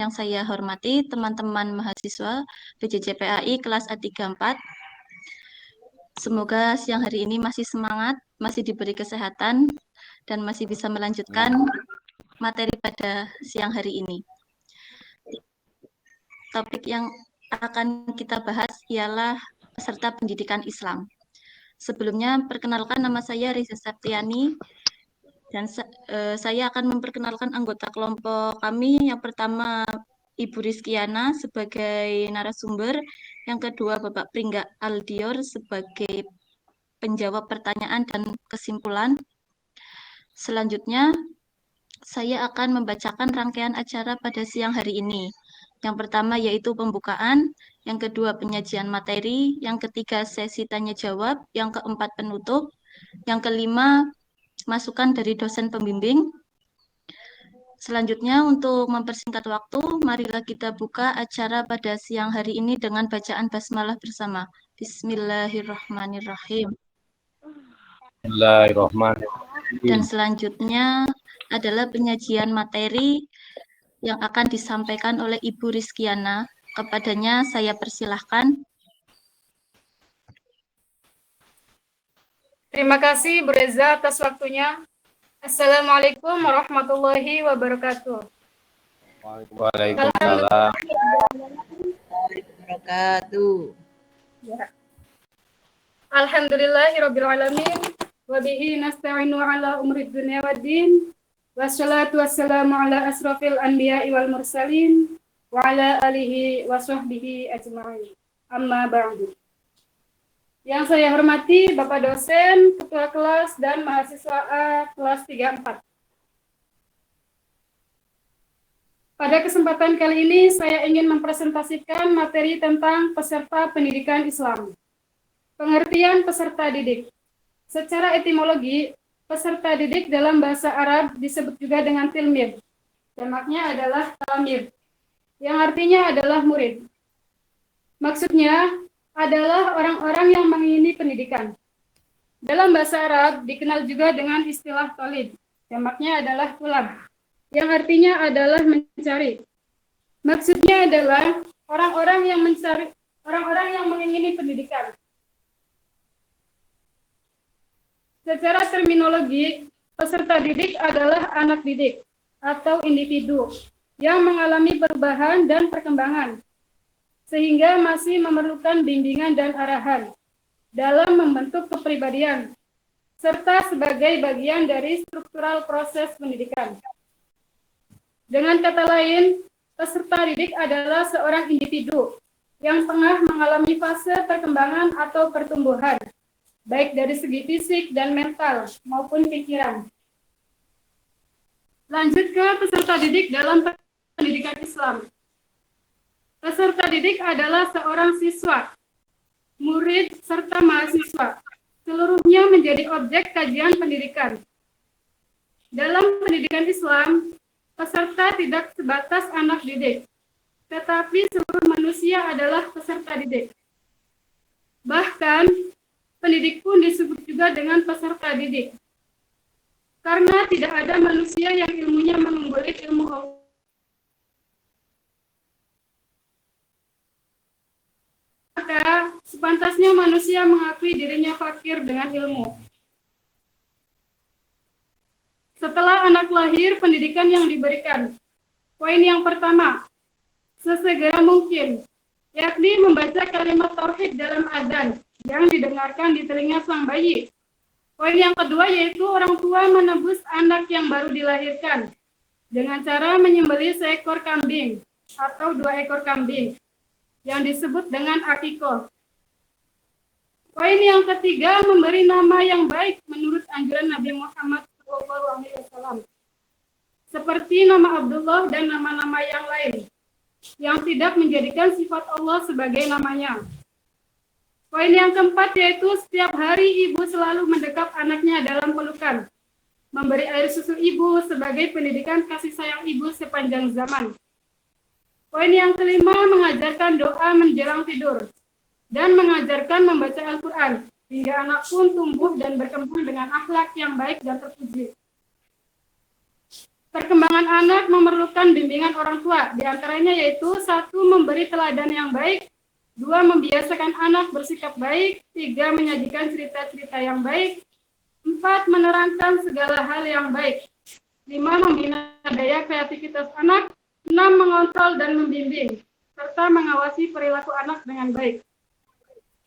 Yang saya hormati teman-teman mahasiswa PJJPAI kelas A34. Semoga siang hari ini masih semangat, masih diberi kesehatan, dan masih bisa melanjutkan materi pada siang hari ini. Topik yang akan kita bahas ialah peserta pendidikan Islam. Sebelumnya, perkenalkan, nama saya Riza Septiani, dan saya akan memperkenalkan anggota kelompok kami. Yang pertama, Ibu Rizkiana sebagai narasumber, yang kedua Bapak Pringga Aldior sebagai penjawab pertanyaan dan kesimpulan. Selanjutnya, saya akan membacakan rangkaian acara pada siang hari ini. Yang pertama yaitu pembukaan, yang kedua penyajian materi, yang ketiga sesi tanya jawab, yang keempat penutup, yang kelima masukan dari dosen pembimbing. Selanjutnya, untuk mempersingkat waktu, marilah kita buka acara pada siang hari ini dengan bacaan basmalah bersama. Bismillahirrahmanirrahim. Bismillahirrahmanirrahim. Dan selanjutnya adalah penyajian materi yang akan disampaikan oleh Ibu Rizkiana. Kepadanya saya persilahkan. Terima kasih Bu Reza atas waktunya. Assalamualaikum warahmatullahi wabarakatuh. Waalaikumsalam. Ya. Alhamdulillahirrabbilalamin. Wabihi nasta'inu ala umri dunia waddin. Wassalatu wassalamu ala asrafil anbiya'i wal mursalin. Wa ala alihi wa sahbihi ajma'in. Amma ba'du. Yang saya hormati Bapak dosen, ketua kelas, dan mahasiswa A kelas 34. Pada kesempatan kali ini saya ingin mempresentasikan materi tentang peserta pendidikan Islam. Pengertian peserta didik. Secara etimologi, peserta didik dalam bahasa Arab disebut juga dengan tilmid. Jamaknya adalah talamid, yang artinya adalah murid. Maksudnya adalah orang-orang yang mengingini pendidikan. Dalam bahasa Arab dikenal juga dengan istilah tolib, jamaknya adalah tulab, yang artinya adalah mencari. Maksudnya adalah orang-orang yang mencari, orang-orang yang mengingini pendidikan. Secara terminologi, peserta didik adalah anak didik atau individu yang mengalami perubahan dan perkembangan, sehingga masih memerlukan bimbingan dan arahan dalam membentuk kepribadian, serta sebagai bagian dari struktural proses pendidikan. Dengan kata lain, peserta didik adalah seorang individu yang tengah mengalami fase perkembangan atau pertumbuhan, baik dari segi fisik dan mental maupun pikiran. Lanjut ke peserta didik dalam pendidikan Islam. Peserta didik adalah seorang siswa, murid, serta mahasiswa. Seluruhnya menjadi objek kajian pendidikan. Dalam pendidikan Islam, peserta tidak sebatas anak didik, tetapi seluruh manusia adalah peserta didik. Bahkan, pendidik pun disebut juga dengan peserta didik. Karena tidak ada manusia yang ilmunya mengungguli ilmu Allah. Maka sepantasnya manusia mengakui dirinya fakir dengan ilmu. Setelah anak lahir, pendidikan yang diberikan. Poin yang pertama, sesegera mungkin, yakni membaca kalimat tauhid dalam adzan yang didengarkan di telinga sang bayi. Poin yang kedua yaitu orang tua menebus anak yang baru dilahirkan dengan cara menyembelih seekor kambing atau 2 ekor kambing, yang disebut dengan akikoh. Poin yang ketiga, memberi nama yang baik menurut anjuran Nabi Muhammad SAW, seperti nama Abdullah dan nama-nama yang lain, yang tidak menjadikan sifat Allah sebagai namanya. Poin yang keempat yaitu setiap hari ibu selalu mendekap anaknya dalam pelukan, memberi air susu ibu sebagai pendidikan kasih sayang ibu sepanjang zaman. Poin yang kelima, mengajarkan doa menjelang tidur dan mengajarkan membaca Al-Quran hingga anak pun tumbuh dan berkembang dengan akhlak yang baik dan terpuji. Perkembangan anak memerlukan bimbingan orang tua, di antaranya yaitu 1. Memberi teladan yang baik, 2. Membiasakan anak bersikap baik, 3. Menyajikan cerita-cerita yang baik, 4. Menerangkan segala hal yang baik, 5. Membina daya kreativitas anak, 6. Mengontrol dan membimbing, serta mengawasi perilaku anak dengan baik,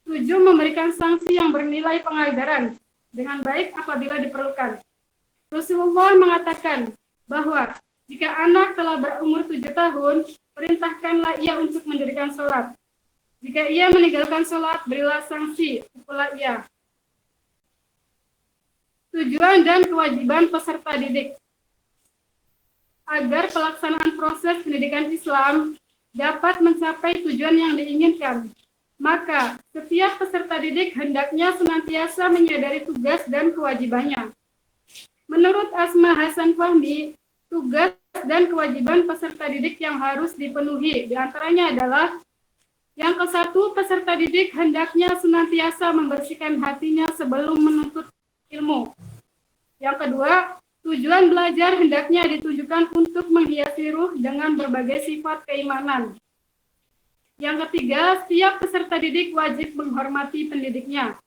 7. Memberikan sanksi yang bernilai pengajaran dengan baik apabila diperlukan. Rasulullah mengatakan bahwa jika anak telah berumur 7 tahun, perintahkanlah ia untuk mendirikan sholat. Jika ia meninggalkan sholat, berilah sanksi, pukullah ia. Tujuan dan kewajiban peserta didik. Agar pelaksanaan proses pendidikan Islam dapat mencapai tujuan yang diinginkan, maka setiap peserta didik hendaknya senantiasa menyadari tugas dan kewajibannya. Menurut Asma Hasan Fahmi, tugas dan kewajiban peserta didik yang harus dipenuhi diantaranya adalah yang ke-1, peserta didik hendaknya senantiasa membersihkan hatinya sebelum menuntut ilmu. Yang kedua, tujuan belajar hendaknya ditujukan untuk menghiasi ruh dengan berbagai sifat keimanan. Yang ketiga, setiap peserta didik wajib menghormati pendidiknya.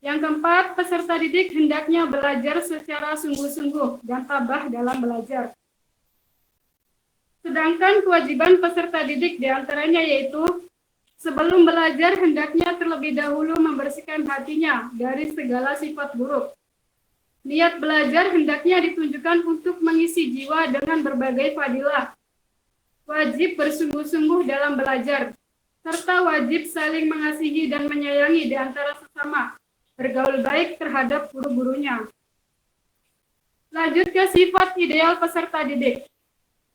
Yang keempat, peserta didik hendaknya belajar secara sungguh-sungguh dan tabah dalam belajar. Sedangkan kewajiban peserta didik diantaranya yaitu sebelum belajar hendaknya terlebih dahulu membersihkan hatinya dari segala sifat buruk. Niat belajar hendaknya ditunjukkan untuk mengisi jiwa dengan berbagai fadilah. Wajib bersungguh-sungguh dalam belajar, serta wajib saling mengasihi dan menyayangi di antara sesama. Bergaul baik terhadap guru-gurunya. Lanjut ke sifat ideal peserta didik.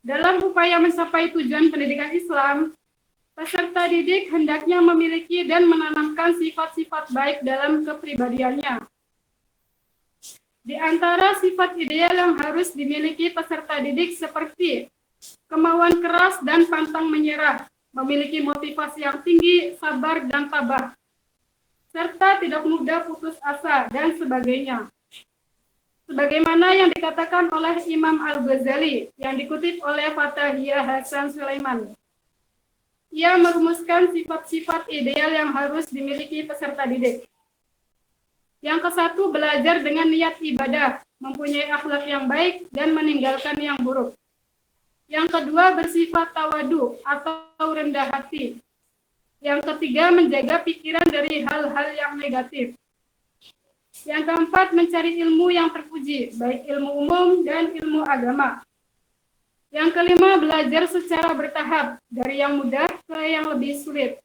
Dalam upaya mencapai tujuan pendidikan Islam, peserta didik hendaknya memiliki dan menanamkan sifat-sifat baik dalam kepribadiannya. Di antara sifat ideal yang harus dimiliki peserta didik seperti kemauan keras dan pantang menyerah, memiliki motivasi yang tinggi, sabar dan tabah, serta tidak mudah putus asa, dan sebagainya. Sebagaimana yang dikatakan oleh Imam Al-Ghazali, yang dikutip oleh Fathahiyah Hasan Sulaiman. Ia merumuskan sifat-sifat ideal yang harus dimiliki peserta didik. Yang ke-1, belajar dengan niat ibadah, mempunyai akhlak yang baik, dan meninggalkan yang buruk. Yang kedua, bersifat tawadu atau rendah hati. Yang ketiga, menjaga pikiran dari hal-hal yang negatif. Yang keempat, mencari ilmu yang terpuji, baik ilmu umum dan ilmu agama. Yang kelima, belajar secara bertahap, dari yang mudah ke yang lebih sulit.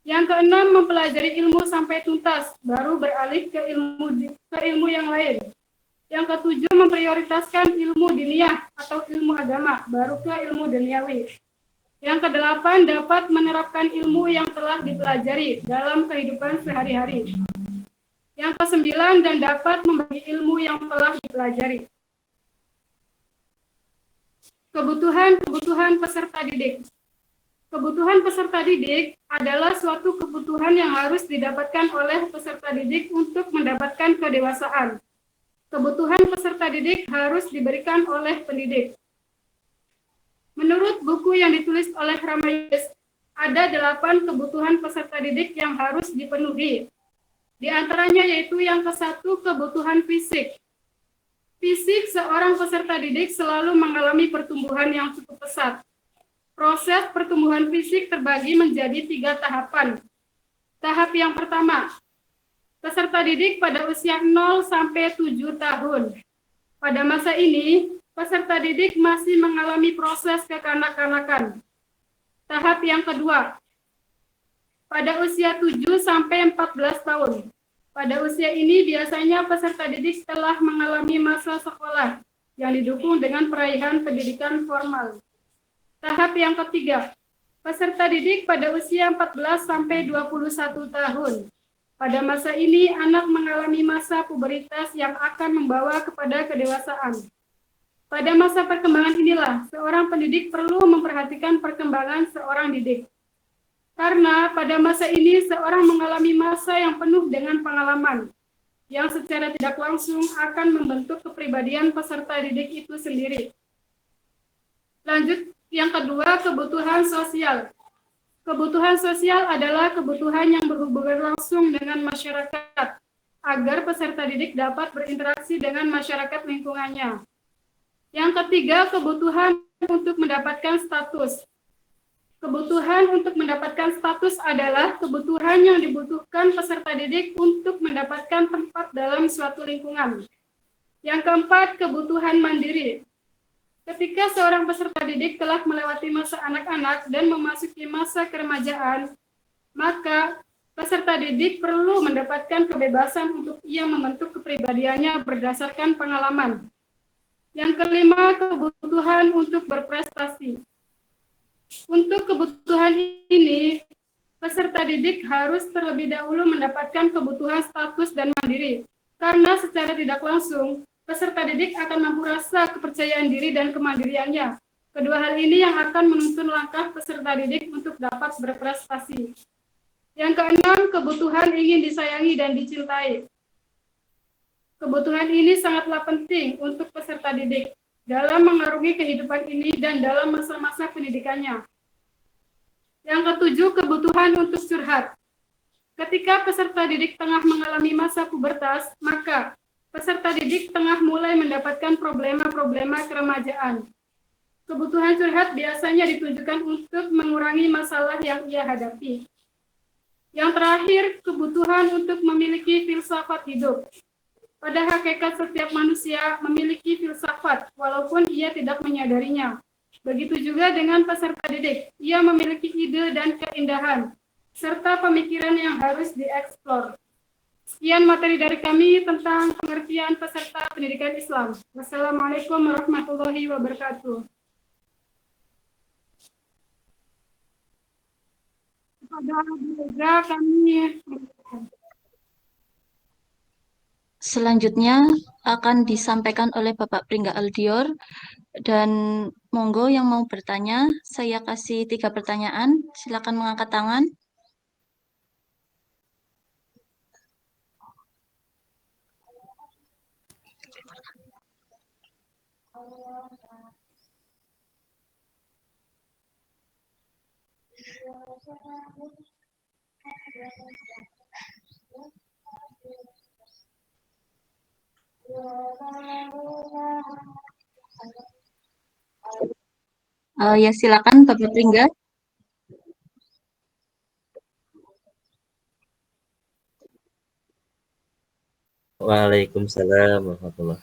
Yang keenam, mempelajari ilmu sampai tuntas, baru beralih ke ilmu yang lain. Yang ketujuh, memprioritaskan ilmu diniyah atau ilmu agama, baru ke ilmu duniawi. Yang kedelapan, dapat menerapkan ilmu yang telah dipelajari dalam kehidupan sehari-hari. Yang kesembilan, dan dapat membagi ilmu yang telah dipelajari. Kebutuhan peserta didik. Kebutuhan peserta didik adalah suatu kebutuhan yang harus didapatkan oleh peserta didik untuk mendapatkan kedewasaan. Kebutuhan peserta didik harus diberikan oleh pendidik. Menurut buku yang ditulis oleh Ramayes, ada 8 kebutuhan peserta didik yang harus dipenuhi. Di antaranya yaitu yang ke-1, kebutuhan fisik. Fisik seorang peserta didik selalu mengalami pertumbuhan yang cukup pesat. Proses pertumbuhan fisik terbagi menjadi 3 tahapan. Tahap yang pertama, peserta didik pada usia 0 sampai 7 tahun. Pada masa ini, peserta didik masih mengalami proses kekanak-kanakan. Tahap yang kedua, pada usia 7 sampai 14 tahun. Pada usia ini biasanya peserta didik telah mengalami masa sekolah yang didukung dengan peraihan pendidikan formal. Tahap yang ketiga, peserta didik pada usia 14 sampai 21 tahun. Pada masa ini, anak mengalami masa puberitas yang akan membawa kepada kedewasaan. Pada masa perkembangan inilah, seorang pendidik perlu memperhatikan perkembangan seorang didik. Karena pada masa ini, seorang mengalami masa yang penuh dengan pengalaman. yang secara tidak langsung akan membentuk kepribadian peserta didik itu sendiri. Lanjut, yang kedua, kebutuhan sosial. Kebutuhan sosial adalah kebutuhan yang berhubungan langsung dengan masyarakat, agar peserta didik dapat berinteraksi dengan masyarakat lingkungannya. Yang ketiga, kebutuhan untuk mendapatkan status. Kebutuhan untuk mendapatkan status adalah kebutuhan yang dibutuhkan peserta didik untuk mendapatkan tempat dalam suatu lingkungan. Yang keempat, kebutuhan mandiri. Ketika seorang peserta didik telah melewati masa anak-anak dan memasuki masa keremajaan, maka peserta didik perlu mendapatkan kebebasan untuk ia membentuk kepribadiannya berdasarkan pengalaman. Yang kelima, kebutuhan untuk berprestasi. Untuk kebutuhan ini, peserta didik harus terlebih dahulu mendapatkan kebutuhan status dan mandiri, karena secara tidak langsung, peserta didik akan mampu rasa kepercayaan diri dan kemandiriannya. Kedua hal ini yang akan menuntun langkah peserta didik untuk dapat berprestasi. Yang keenam, kebutuhan ingin disayangi dan dicintai. Kebutuhan ini sangatlah penting untuk peserta didik dalam mengarungi kehidupan ini dan dalam masa-masa pendidikannya. Yang ketujuh, kebutuhan untuk curhat. Ketika peserta didik tengah mengalami masa pubertas, maka peserta didik tengah mulai mendapatkan problema-problema keremajaan. Kebutuhan curhat biasanya ditujukan untuk mengurangi masalah yang ia hadapi. Yang terakhir, kebutuhan untuk memiliki filsafat hidup. Pada hakikat setiap manusia memiliki filsafat, walaupun ia tidak menyadarinya. Begitu juga dengan peserta didik, ia memiliki ide dan keindahan, serta pemikiran yang harus dieksplor. Sekian materi dari kami tentang pengertian peserta pendidikan Islam. Wassalamualaikum warahmatullahi wabarakatuh. Kepada Bunda kami Selanjutnya akan disampaikan oleh Bapak Pringga Aldior, dan monggo yang mau bertanya, saya kasih 3 pertanyaan, silakan mengangkat tangan. Ya silakan Bapak Pringga. Waalaikumsalam warahmatullahi.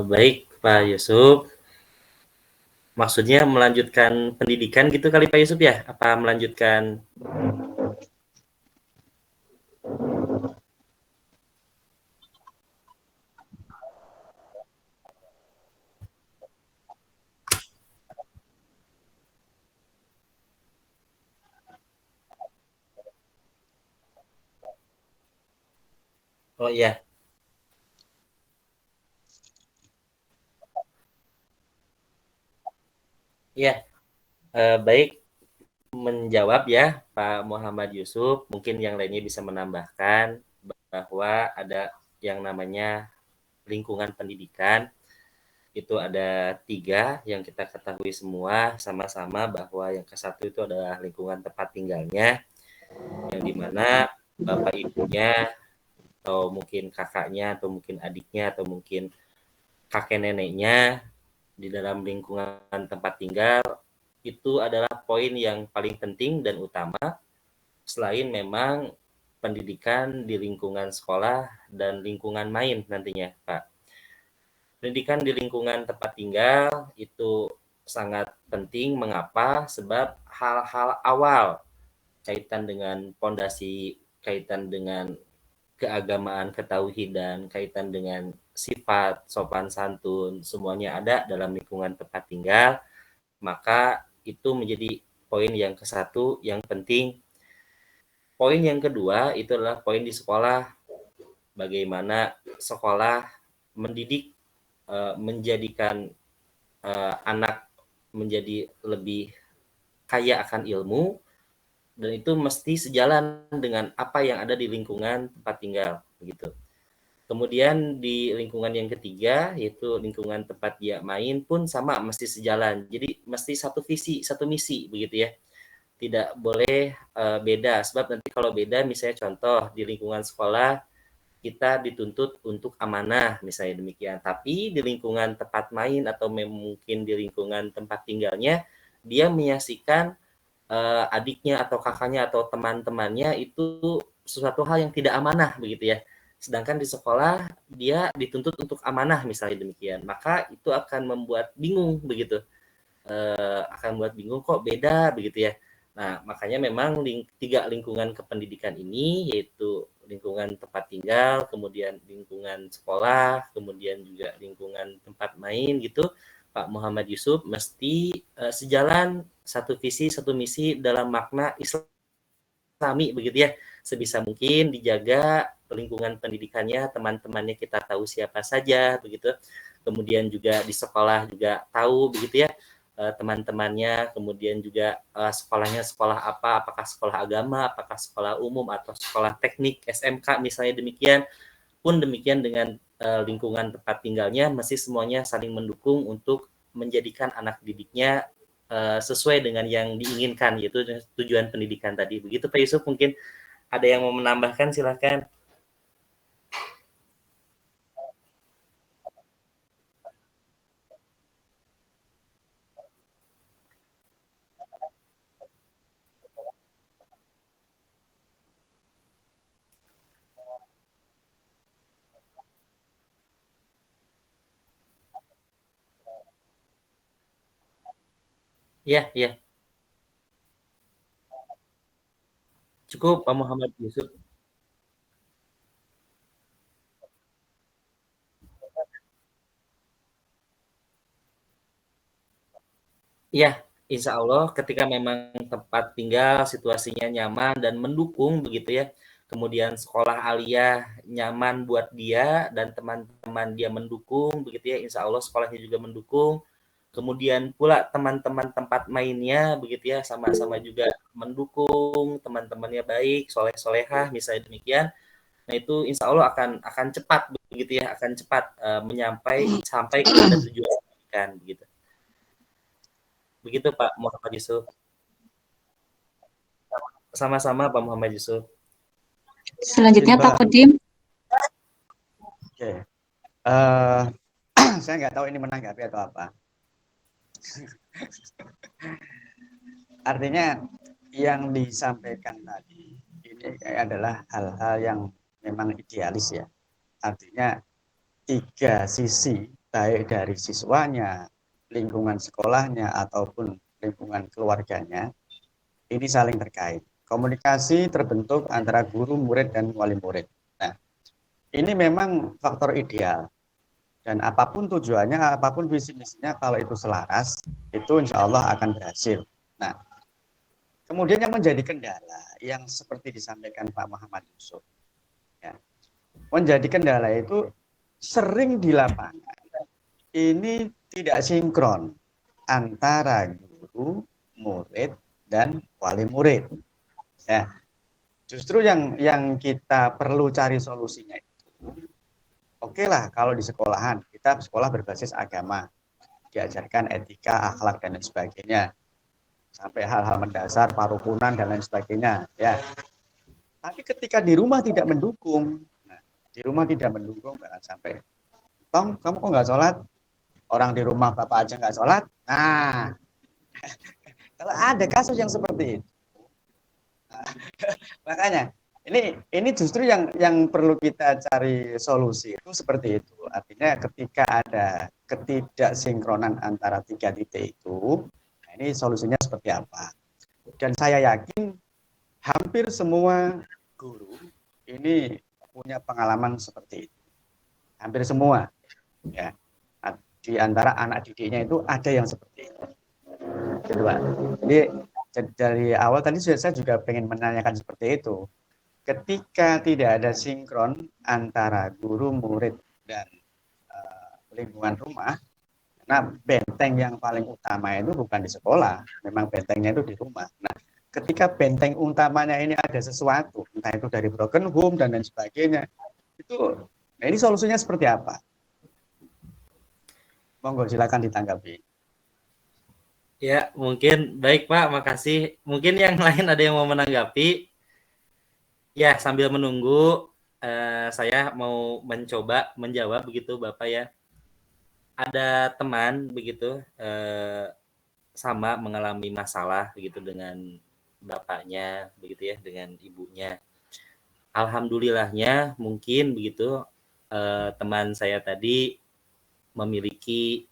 Baik Pak Yusuf, maksudnya melanjutkan pendidikan gitu kali Pak Yusuf ya? Apa melanjutkan? Oh iya, iya. Baik, menjawab ya Pak Muhammad Yusuf, mungkin yang lainnya bisa menambahkan bahwa ada yang namanya lingkungan pendidikan, itu ada 3 yang kita ketahui semua sama-sama, bahwa yang ke-1 itu adalah lingkungan tempat tinggalnya, yang dimana bapak ibunya atau mungkin kakaknya atau mungkin adiknya atau mungkin kakek neneknya di dalam lingkungan tempat tinggal itu adalah poin yang paling penting dan utama, selain memang pendidikan di lingkungan sekolah dan lingkungan main nantinya, Pak. Pendidikan di lingkungan tempat tinggal itu sangat penting. Mengapa? Sebab hal-hal awal kaitan dengan pondasi, kaitan dengan keagamaan, ketauhidan, kaitan dengan sifat, sopan santun, semuanya ada dalam lingkungan tempat tinggal, maka itu menjadi poin yang ke-1 yang penting. Poin yang kedua itu adalah poin di sekolah. Bagaimana sekolah mendidik, menjadikan anak menjadi lebih kaya akan ilmu, dan itu mesti sejalan dengan apa yang ada di lingkungan tempat tinggal, begitu. Kemudian di lingkungan yang ketiga, yaitu lingkungan tempat dia main pun sama, mesti sejalan. Jadi mesti satu visi, satu misi, begitu ya. Tidak boleh beda, sebab nanti kalau beda, misalnya contoh di lingkungan sekolah kita dituntut untuk amanah, misalnya demikian. Tapi di lingkungan tempat main atau mungkin di lingkungan tempat tinggalnya, dia menyaksikan adiknya atau kakaknya atau teman-temannya itu sesuatu hal yang tidak amanah, begitu ya. Sedangkan di sekolah dia dituntut untuk amanah, misalnya demikian. Maka itu akan membuat bingung, begitu. Akan membuat bingung kok beda, begitu ya. Nah, makanya memang 3 lingkungan kependidikan ini, yaitu lingkungan tempat tinggal, kemudian lingkungan sekolah, kemudian juga lingkungan tempat main gitu, Pak Muhammad Yusuf mesti sejalan, satu visi, satu misi dalam makna Islami, begitu ya. Sebisa mungkin dijaga lingkungan pendidikannya, teman-temannya kita tahu siapa saja, begitu. Kemudian juga di sekolah juga tahu, begitu ya, teman-temannya, kemudian juga sekolahnya sekolah apa, apakah sekolah agama, apakah sekolah umum, atau sekolah teknik, SMK misalnya demikian. Pun demikian dengan lingkungan tempat tinggalnya, mesti semuanya saling mendukung untuk menjadikan anak didiknya sesuai dengan yang diinginkan, yaitu tujuan pendidikan tadi. Begitu Pak Yusuf, mungkin ada yang mau menambahkan, silakan. Iya, iya. Cukup Pak Muhammad Yusuf. Iya, insya Allah ketika memang tempat tinggal situasinya nyaman dan mendukung, begitu ya. Kemudian sekolah aliyah nyaman buat dia dan teman-teman dia mendukung, begitu ya. Insya Allah sekolahnya juga mendukung. Kemudian pula teman-teman tempat mainnya, begitu ya, sama-sama juga mendukung, teman-temannya baik, soleh-solehah, misalnya demikian. Nah itu insya Allah akan cepat, begitu ya, akan cepat sampai kepada tujuan pendidikan, begitu. Begitu Pak Muhammad Yusuf. Sama-sama Pak Muhammad Yusuf. Selanjutnya Pak Kodim. Oke. Saya nggak tahu ini menanggapi atau apa. Artinya yang disampaikan tadi ini adalah hal-hal yang memang idealis ya. Artinya 3 sisi, baik dari siswanya, lingkungan sekolahnya, ataupun lingkungan keluarganya, ini saling terkait. Komunikasi terbentuk antara guru, murid, dan wali murid. Nah, ini memang faktor ideal. Dan apapun tujuannya, apapun visi misinya, kalau itu selaras, itu insya Allah akan berhasil. Nah, kemudian yang menjadi kendala, yang seperti disampaikan Pak Muhammad Yusuf, ya, menjadi kendala itu sering di lapangan, ini tidak sinkron antara guru, murid, dan wali murid. Ya, justru yang kita perlu cari solusinya itu, oke lah kalau di sekolahan, kita sekolah berbasis agama, diajarkan etika, akhlak, dan lain sebagainya, sampai hal-hal mendasar, parukunan, dan lain sebagainya. Ya. Tapi ketika di rumah tidak mendukung, bahkan sampai, Tong, kamu kok nggak sholat? Orang di rumah bapak aja nggak sholat. Nah, kalau ada kasus yang seperti itu, makanya Ini justru yang perlu kita cari solusi itu seperti itu. Artinya ketika ada ketidaksinkronan antara tiga titik itu, nah ini solusinya seperti apa? Dan saya yakin hampir semua guru ini punya pengalaman seperti itu. Hampir semua, ya. Di antara anak didiknya itu ada yang seperti itu. Gitu, Pak. Jadi dari awal tadi saya juga pengen menanyakan seperti itu. Ketika tidak ada sinkron antara guru, murid, dan lingkungan rumah, karena benteng yang paling utama itu bukan di sekolah, memang bentengnya itu di rumah. Nah, ketika benteng utamanya ini ada sesuatu, entah itu dari broken home dan lain sebagainya, itu, nah ini solusinya seperti apa? Monggo silakan ditanggapi. Ya, mungkin baik Pak, makasih. Mungkin yang lain ada yang mau menanggapi. Ya, sambil menunggu, saya mau mencoba menjawab begitu Bapak ya. Ada teman begitu, sama mengalami masalah begitu dengan bapaknya, begitu ya, dengan ibunya. Alhamdulillahnya mungkin begitu, teman saya tadi memiliki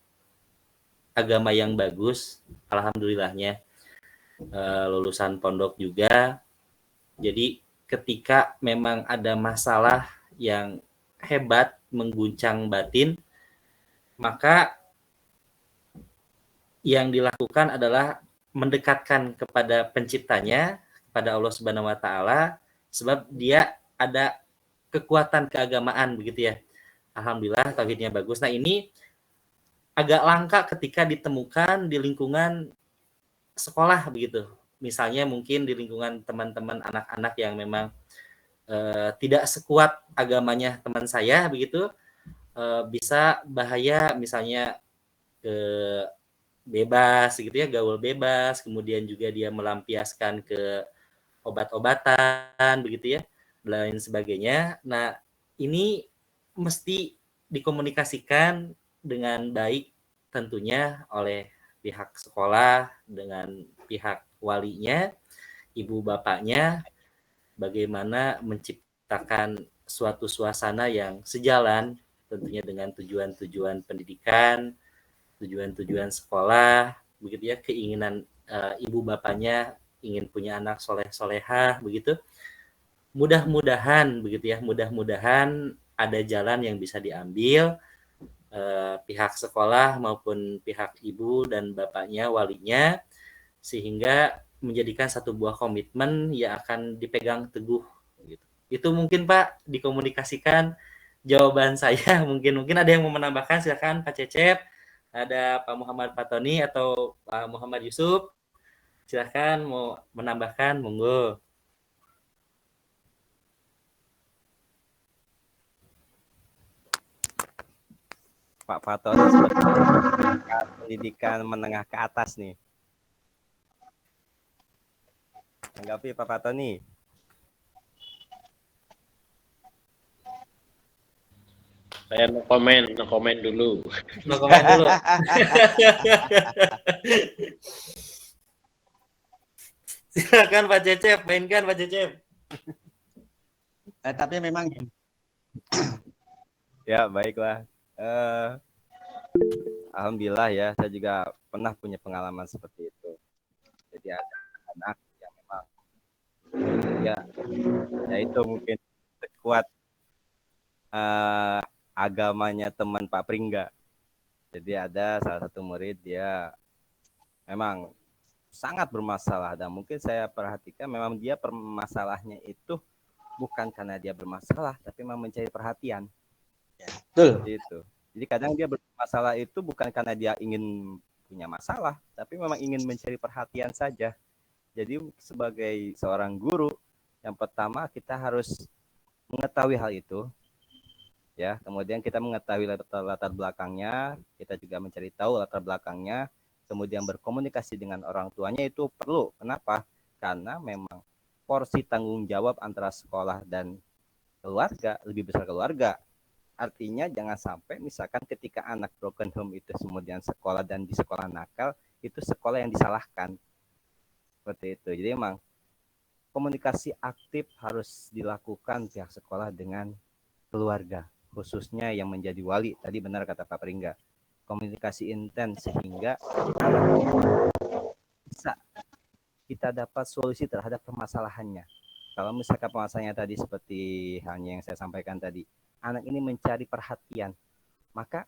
agama yang bagus, alhamdulillahnya, lulusan pondok juga. Jadi ketika memang ada masalah yang hebat mengguncang batin, maka yang dilakukan adalah mendekatkan kepada penciptanya, kepada Allah Subhanahu wa taala, sebab dia ada kekuatan keagamaan begitu ya. Alhamdulillah tauhidnya bagus. Nah, ini agak langka ketika ditemukan di lingkungan sekolah begitu. Misalnya mungkin di lingkungan teman-teman anak-anak yang memang tidak sekuat agamanya teman saya begitu, bisa bahaya misalnya bebas gitu ya, gaul bebas, kemudian juga dia melampiaskan ke obat-obatan begitu ya, dan lain sebagainya. Nah, ini mesti dikomunikasikan dengan baik tentunya oleh pihak sekolah dengan pihak walinya, ibu bapaknya, bagaimana menciptakan suatu suasana yang sejalan tentunya dengan tujuan-tujuan pendidikan, tujuan-tujuan sekolah, begitu ya, keinginan ibu bapaknya ingin punya anak soleh-solehah, begitu. Mudah-mudahan, begitu ya, mudah-mudahan ada jalan yang bisa diambil pihak sekolah maupun pihak ibu dan bapaknya, walinya, sehingga menjadikan satu buah komitmen yang akan dipegang teguh. Gitu. Itu mungkin Pak dikomunikasikan jawaban saya. Mungkin ada yang mau menambahkan, silakan Pak Cecep, ada Pak Muhammad Fatoni atau Pak Muhammad Yusuf, silakan mau menambahkan, monggo. Pak Fatoni sebagai pendidikan menengah ke atas nih. Tanggapi Pak Fatoni. Saya no komen dulu. No komen dulu. Silakan Pak Cecep, mainkan Pak Cecep. Tapi memang Ya, baiklah. Alhamdulillah ya, saya juga pernah punya pengalaman seperti itu. Jadi ada anak yang memang ya itu mungkin sekuat agamanya teman Pak Pringga. Jadi ada salah satu murid dia memang sangat bermasalah dan mungkin saya perhatikan memang dia permasalahnya itu bukan karena dia bermasalah tapi memang mencari perhatian. betul. Gitu. Jadi kadang dia bermasalah itu bukan karena dia ingin punya masalah, tapi memang ingin mencari perhatian saja. Jadi sebagai seorang guru, yang pertama kita harus mengetahui hal itu, ya. Kemudian kita mengetahui latar belakangnya, kita juga mencari tahu latar belakangnya, kemudian berkomunikasi dengan orang tuanya itu perlu. Kenapa? Karena memang porsi tanggung jawab antara sekolah dan keluarga lebih besar keluarga. Artinya jangan sampai misalkan ketika anak broken home itu kemudian sekolah dan di sekolah nakal, itu sekolah yang disalahkan. Seperti itu. Jadi memang komunikasi aktif harus dilakukan pihak sekolah dengan keluarga, khususnya yang menjadi wali. Tadi benar kata Pak Pringga, komunikasi intens sehingga bisa kita dapat solusi terhadap permasalahannya. Kalau misalkan permasalahannya tadi seperti halnya yang saya sampaikan tadi, anak ini mencari perhatian, maka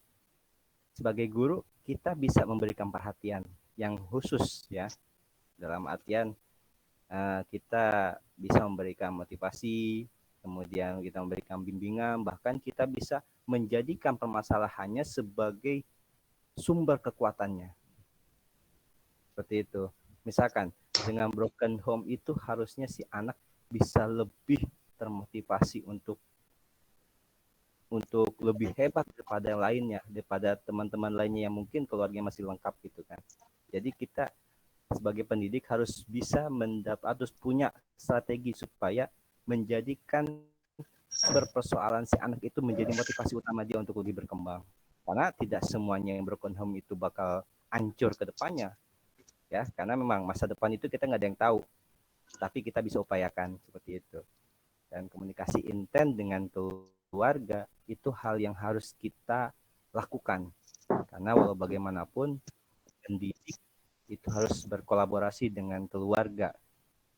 sebagai guru kita bisa memberikan perhatian yang khusus ya, dalam artian kita bisa memberikan motivasi, kemudian kita memberikan bimbingan, bahkan kita bisa menjadikan permasalahannya sebagai sumber kekuatannya. Seperti itu. Misalkan dengan broken home itu harusnya si anak bisa lebih termotivasi untuk lebih hebat daripada yang lainnya, daripada teman-teman lainnya yang mungkin keluarganya masih lengkap gitu kan. Jadi kita sebagai pendidik harus bisa harus punya strategi supaya menjadikan persoalan si anak itu menjadi motivasi utama dia untuk lebih berkembang. Karena tidak semuanya yang broken home itu bakal hancur ke depannya. Ya, karena memang masa depan itu kita nggak ada yang tahu. Tapi kita bisa upayakan seperti itu. Dan komunikasi intens dengan keluarga itu hal yang harus kita lakukan. Karena walau bagaimanapun pendidik itu harus berkolaborasi dengan keluarga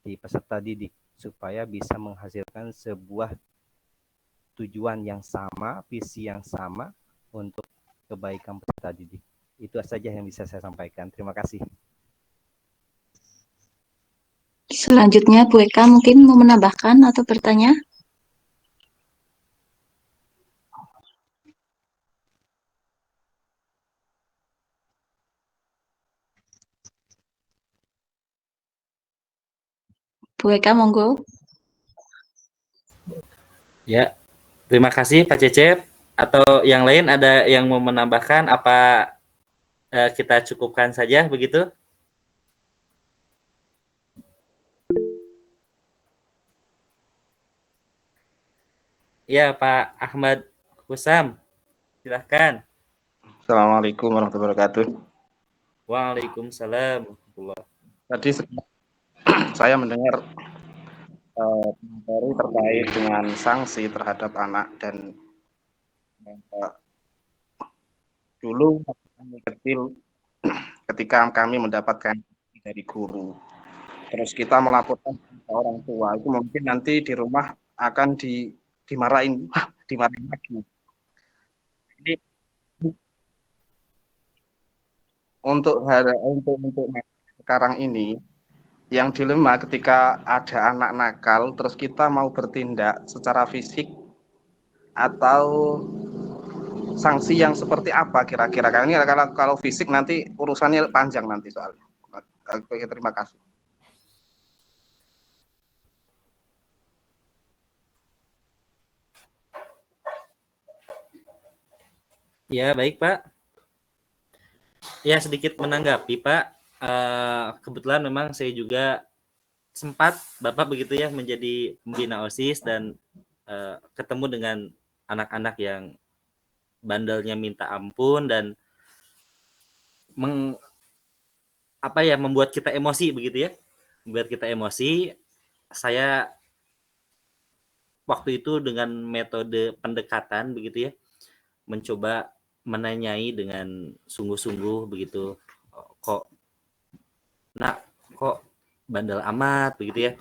di peserta didik supaya bisa menghasilkan sebuah tujuan yang sama, visi yang sama untuk kebaikan peserta didik. Itu saja yang bisa saya sampaikan. Terima kasih. Selanjutnya Bu Eka mungkin mau menambahkan atau bertanya? Bu Eka, monggo. Ya, terima kasih Pak Cecep. Atau yang lain ada yang mau menambahkan apa kita cukupkan saja begitu? Ya, Pak Ahmad Husam, silahkan. Assalamualaikum warahmatullahi wabarakatuh. Waalaikumsalam. Tadi saya mendengar materi terkait dengan sanksi terhadap anak dan dulu kami kecil ketika kami mendapatkan dari guru, terus kita melaporkan ke orang tua, itu mungkin nanti di rumah akan dimarahin lagi. Jadi untuk sekarang ini yang dilema ketika ada anak nakal terus kita mau bertindak secara fisik atau sanksi yang seperti apa kira-kira, karena kalau fisik nanti urusannya panjang nanti soalnya. Terima kasih. Ya, baik Pak. Ya, sedikit menanggapi Pak. Kebetulan memang saya juga sempat Bapak begitu ya menjadi pembina OSIS dan ketemu dengan anak-anak yang bandelnya minta ampun dan membuat kita emosi begitu ya. Membuat kita emosi. Saya waktu itu dengan metode pendekatan begitu ya, mencoba menanyai dengan sungguh-sungguh begitu, kok bandel amat begitu ya,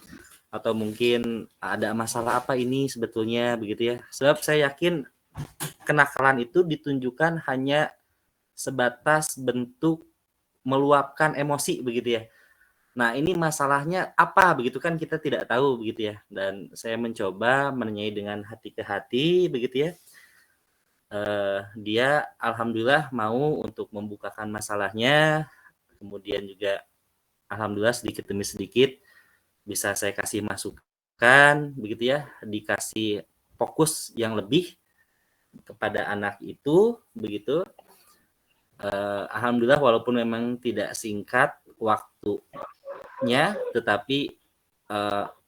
atau mungkin ada masalah apa ini sebetulnya begitu ya. Sebab saya yakin kenakalan itu ditunjukkan hanya sebatas bentuk meluapkan emosi begitu ya. Nah, ini masalahnya apa begitu kan kita tidak tahu begitu ya. Dan saya mencoba menanyai dengan hati ke hati begitu ya. Dia alhamdulillah mau untuk membukakan masalahnya. Kemudian juga alhamdulillah sedikit demi sedikit bisa saya kasih masukan begitu ya, dikasih fokus yang lebih kepada anak itu begitu. Alhamdulillah walaupun memang tidak singkat waktunya, tetapi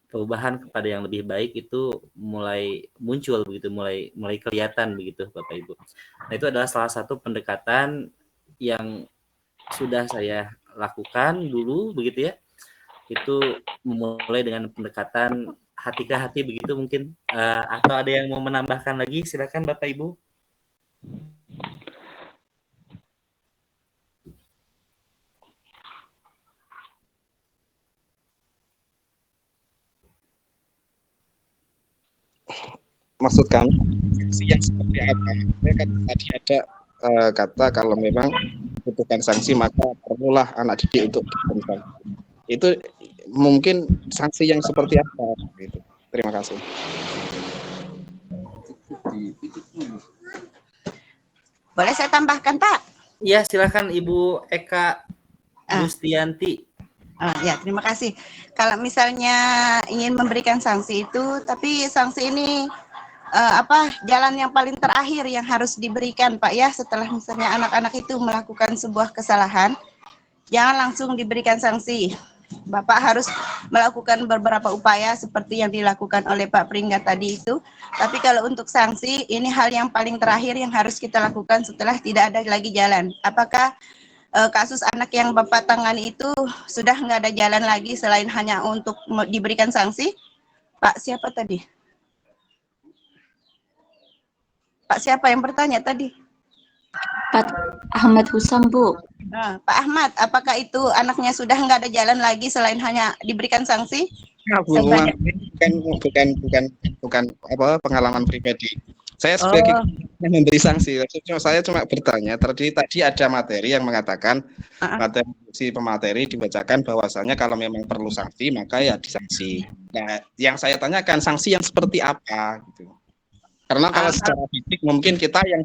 perubahan kepada yang lebih baik itu mulai muncul begitu, mulai kelihatan begitu Bapak Ibu. Nah, itu adalah salah satu pendekatan yang sudah saya lakukan dulu begitu ya. itu memulai dengan pendekatan hati ke hati begitu mungkin, atau ada yang mau menambahkan lagi, silakan Bapak Ibu. Maksud kami sanksi yang seperti apa? Kan tadi ada kata kalau memang membutuhkan sanksi maka perlulah anak didik untuk diberi sanksi. Itu mungkin sanksi yang seperti apa gitu. Terima kasih. Boleh saya tambahkan, Pak? Iya, silakan Ibu Eka Gustianti. Ya, terima kasih. Kalau misalnya ingin memberikan sanksi itu, tapi sanksi ini jalan yang paling terakhir yang harus diberikan, Pak ya, setelah misalnya anak-anak itu melakukan sebuah kesalahan, jangan langsung diberikan sanksi. Bapak harus melakukan beberapa upaya seperti yang dilakukan oleh Pak Pringgat tadi itu. Tapi kalau untuk sanksi, ini hal yang paling terakhir yang harus kita lakukan setelah tidak ada lagi jalan. Apakah kasus anak yang Bapak tangani itu sudah nggak ada jalan lagi selain hanya untuk diberikan sanksi? Pak siapa tadi? Pak siapa yang bertanya tadi? Pak Ahmad Husam, Bu. Nah, Pak Ahmad, apakah itu anaknya sudah nggak ada jalan lagi selain hanya diberikan sanksi? Nah, Bu, bukan apa pengalaman pribadi. Saya sebagai memberi sanksi, saya cuma bertanya. Tadi ada materi yang mengatakan materi si pemateri dibacakan bahwasanya kalau memang perlu sanksi maka ya disanksi. Nah, yang saya tanyakan sanksi yang seperti apa gitu. Karena kalau secara fisik mungkin kita yang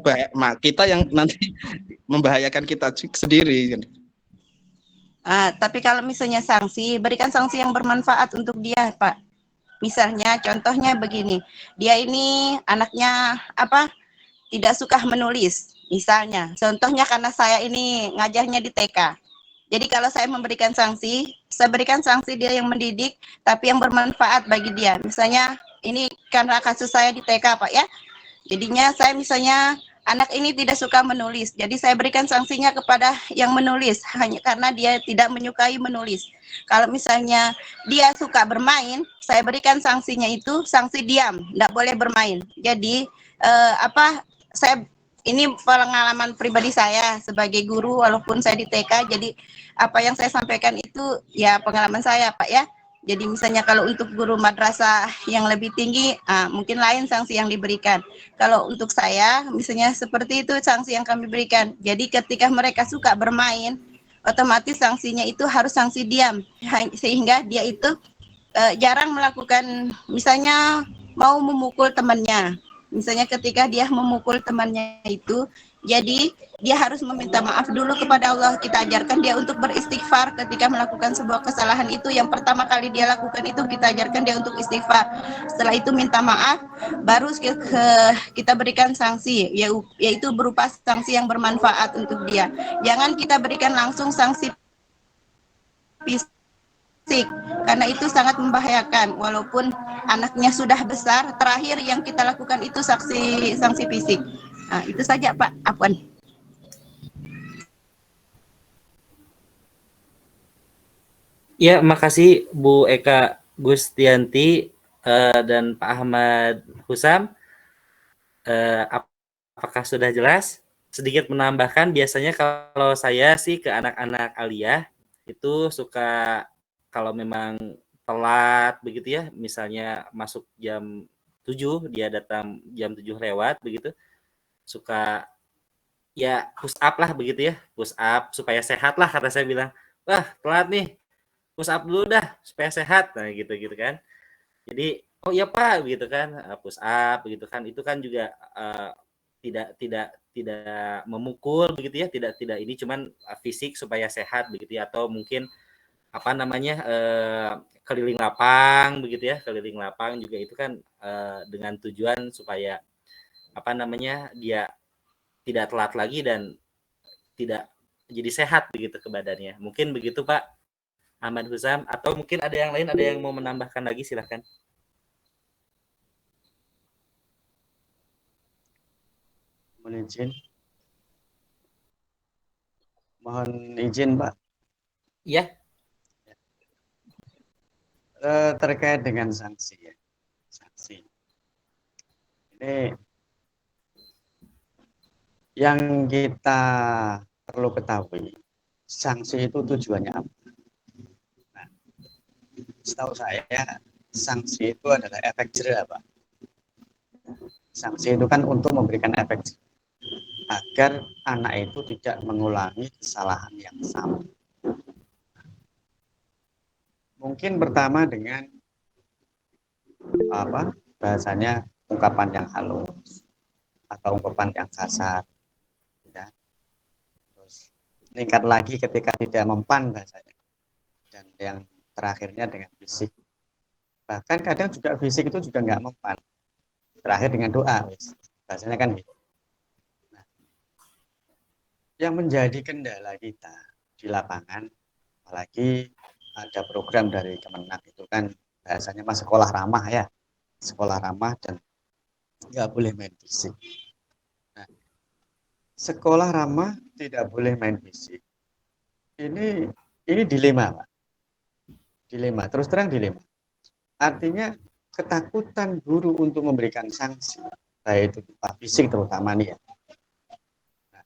nanti membahayakan kita sendiri. Tapi kalau misalnya sanksi, berikan sanksi yang bermanfaat untuk dia, Pak. Misalnya, contohnya begini, dia ini anaknya tidak suka menulis. Misalnya, contohnya karena saya ini ngajarnya di TK. Jadi kalau saya memberikan sanksi, saya berikan sanksi dia yang mendidik, tapi yang bermanfaat bagi dia. Misalnya, ini karena kasus saya di TK, Pak ya. Jadinya saya misalnya anak ini tidak suka menulis. Jadi saya berikan sanksinya kepada yang menulis hanya karena dia tidak menyukai menulis. Kalau misalnya dia suka bermain, saya berikan sanksinya itu sanksi diam, tidak boleh bermain. Jadi saya ini pengalaman pribadi saya sebagai guru walaupun saya di TK. Jadi apa yang saya sampaikan itu ya pengalaman saya, Pak ya. Jadi misalnya kalau untuk guru madrasah yang lebih tinggi, mungkin lain sanksi yang diberikan. Kalau untuk saya, misalnya seperti itu sanksi yang kami berikan. Jadi ketika mereka suka bermain, otomatis sanksinya itu harus sanksi diam. Sehingga dia itu jarang melakukan, misalnya mau memukul temannya. Misalnya ketika dia memukul temannya itu, jadi dia harus meminta maaf dulu kepada Allah. Kita ajarkan dia untuk beristighfar ketika melakukan sebuah kesalahan itu. Yang pertama kali dia lakukan itu kita ajarkan dia untuk istighfar. Setelah itu minta maaf, baru kita berikan sanksi, yaitu berupa sanksi yang bermanfaat untuk dia. Jangan kita berikan langsung sanksi fisik, karena itu sangat membahayakan. Walaupun anaknya sudah besar, terakhir yang kita lakukan itu sanksi fisik. Itu saja Pak. Afwan. Ya, makasih Bu Eka Gustianti dan Pak Ahmad Husam. Apakah sudah jelas? Sedikit menambahkan, biasanya kalau saya sih ke anak-anak aliyah itu suka kalau memang telat begitu ya, misalnya masuk jam 7, dia datang jam 7 lewat begitu, suka ya push up lah begitu ya, push up supaya sehat lah kata saya bilang. Wah, telat nih, push up dulu dah supaya sehat. Nah, gitu-gitu kan. Jadi, oh iya Pak, gitu kan, push up begitu kan. Itu kan juga tidak memukul begitu ya, tidak ini, cuman fisik supaya sehat begitu ya, atau mungkin apa namanya keliling lapang begitu ya, keliling lapang juga itu kan dengan tujuan supaya apa namanya dia tidak telat lagi dan tidak jadi sehat begitu ke badannya. Mungkin begitu Pak Ahmad Husam, atau mungkin ada yang lain, ada yang mau menambahkan lagi, silahkan. Mohon izin Pak. Iya. terkait dengan sanksi ya. Sanksi. Ini yang kita perlu ketahui, sanksi itu tujuannya apa? Nah, setahu saya, sanksi itu adalah efek jera, Pak. Sanksi itu kan untuk memberikan efek jera, agar anak itu tidak mengulangi kesalahan yang sama. Mungkin pertama dengan bahasanya ungkapan yang halus atau ungkapan yang kasar, ya. Terus meningkat lagi ketika tidak mempan bahasanya, dan yang terakhirnya dengan fisik. Bahkan kadang juga fisik itu juga nggak mempan, terakhir dengan doa, bahasanya kan gitu. Nah, yang menjadi kendala kita di lapangan, apalagi ada program dari Kemenak itu kan bahasanya mas sekolah ramah ya, sekolah ramah dan nggak boleh main fisik. Nah, sekolah ramah tidak boleh main fisik. Ini dilema, Pak. Dilema, terus terang dilema. Artinya ketakutan guru untuk memberikan sanksi, baik itu berupa fisik terutama nih ya. Nah,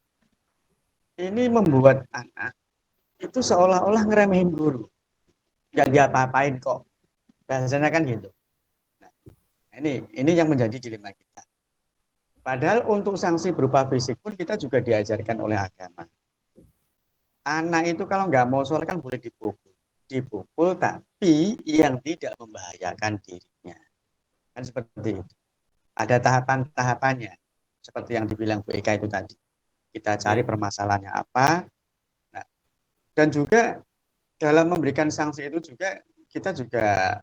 ini membuat anak itu seolah-olah ngeremehin guru. Nggak diapa-apain kok. Bahasanya kan gitu. Nah, ini yang menjadi dilema kita. Padahal untuk sanksi berupa fisik pun kita juga diajarkan oleh agama. Anak itu kalau nggak mau sholat kan boleh dipukul tapi yang tidak membahayakan dirinya. Kan seperti itu. Ada tahapan-tahapannya. Seperti yang dibilang Bu Eka itu tadi. Kita cari permasalahannya apa. Nah, dan juga dalam memberikan sanksi itu juga kita juga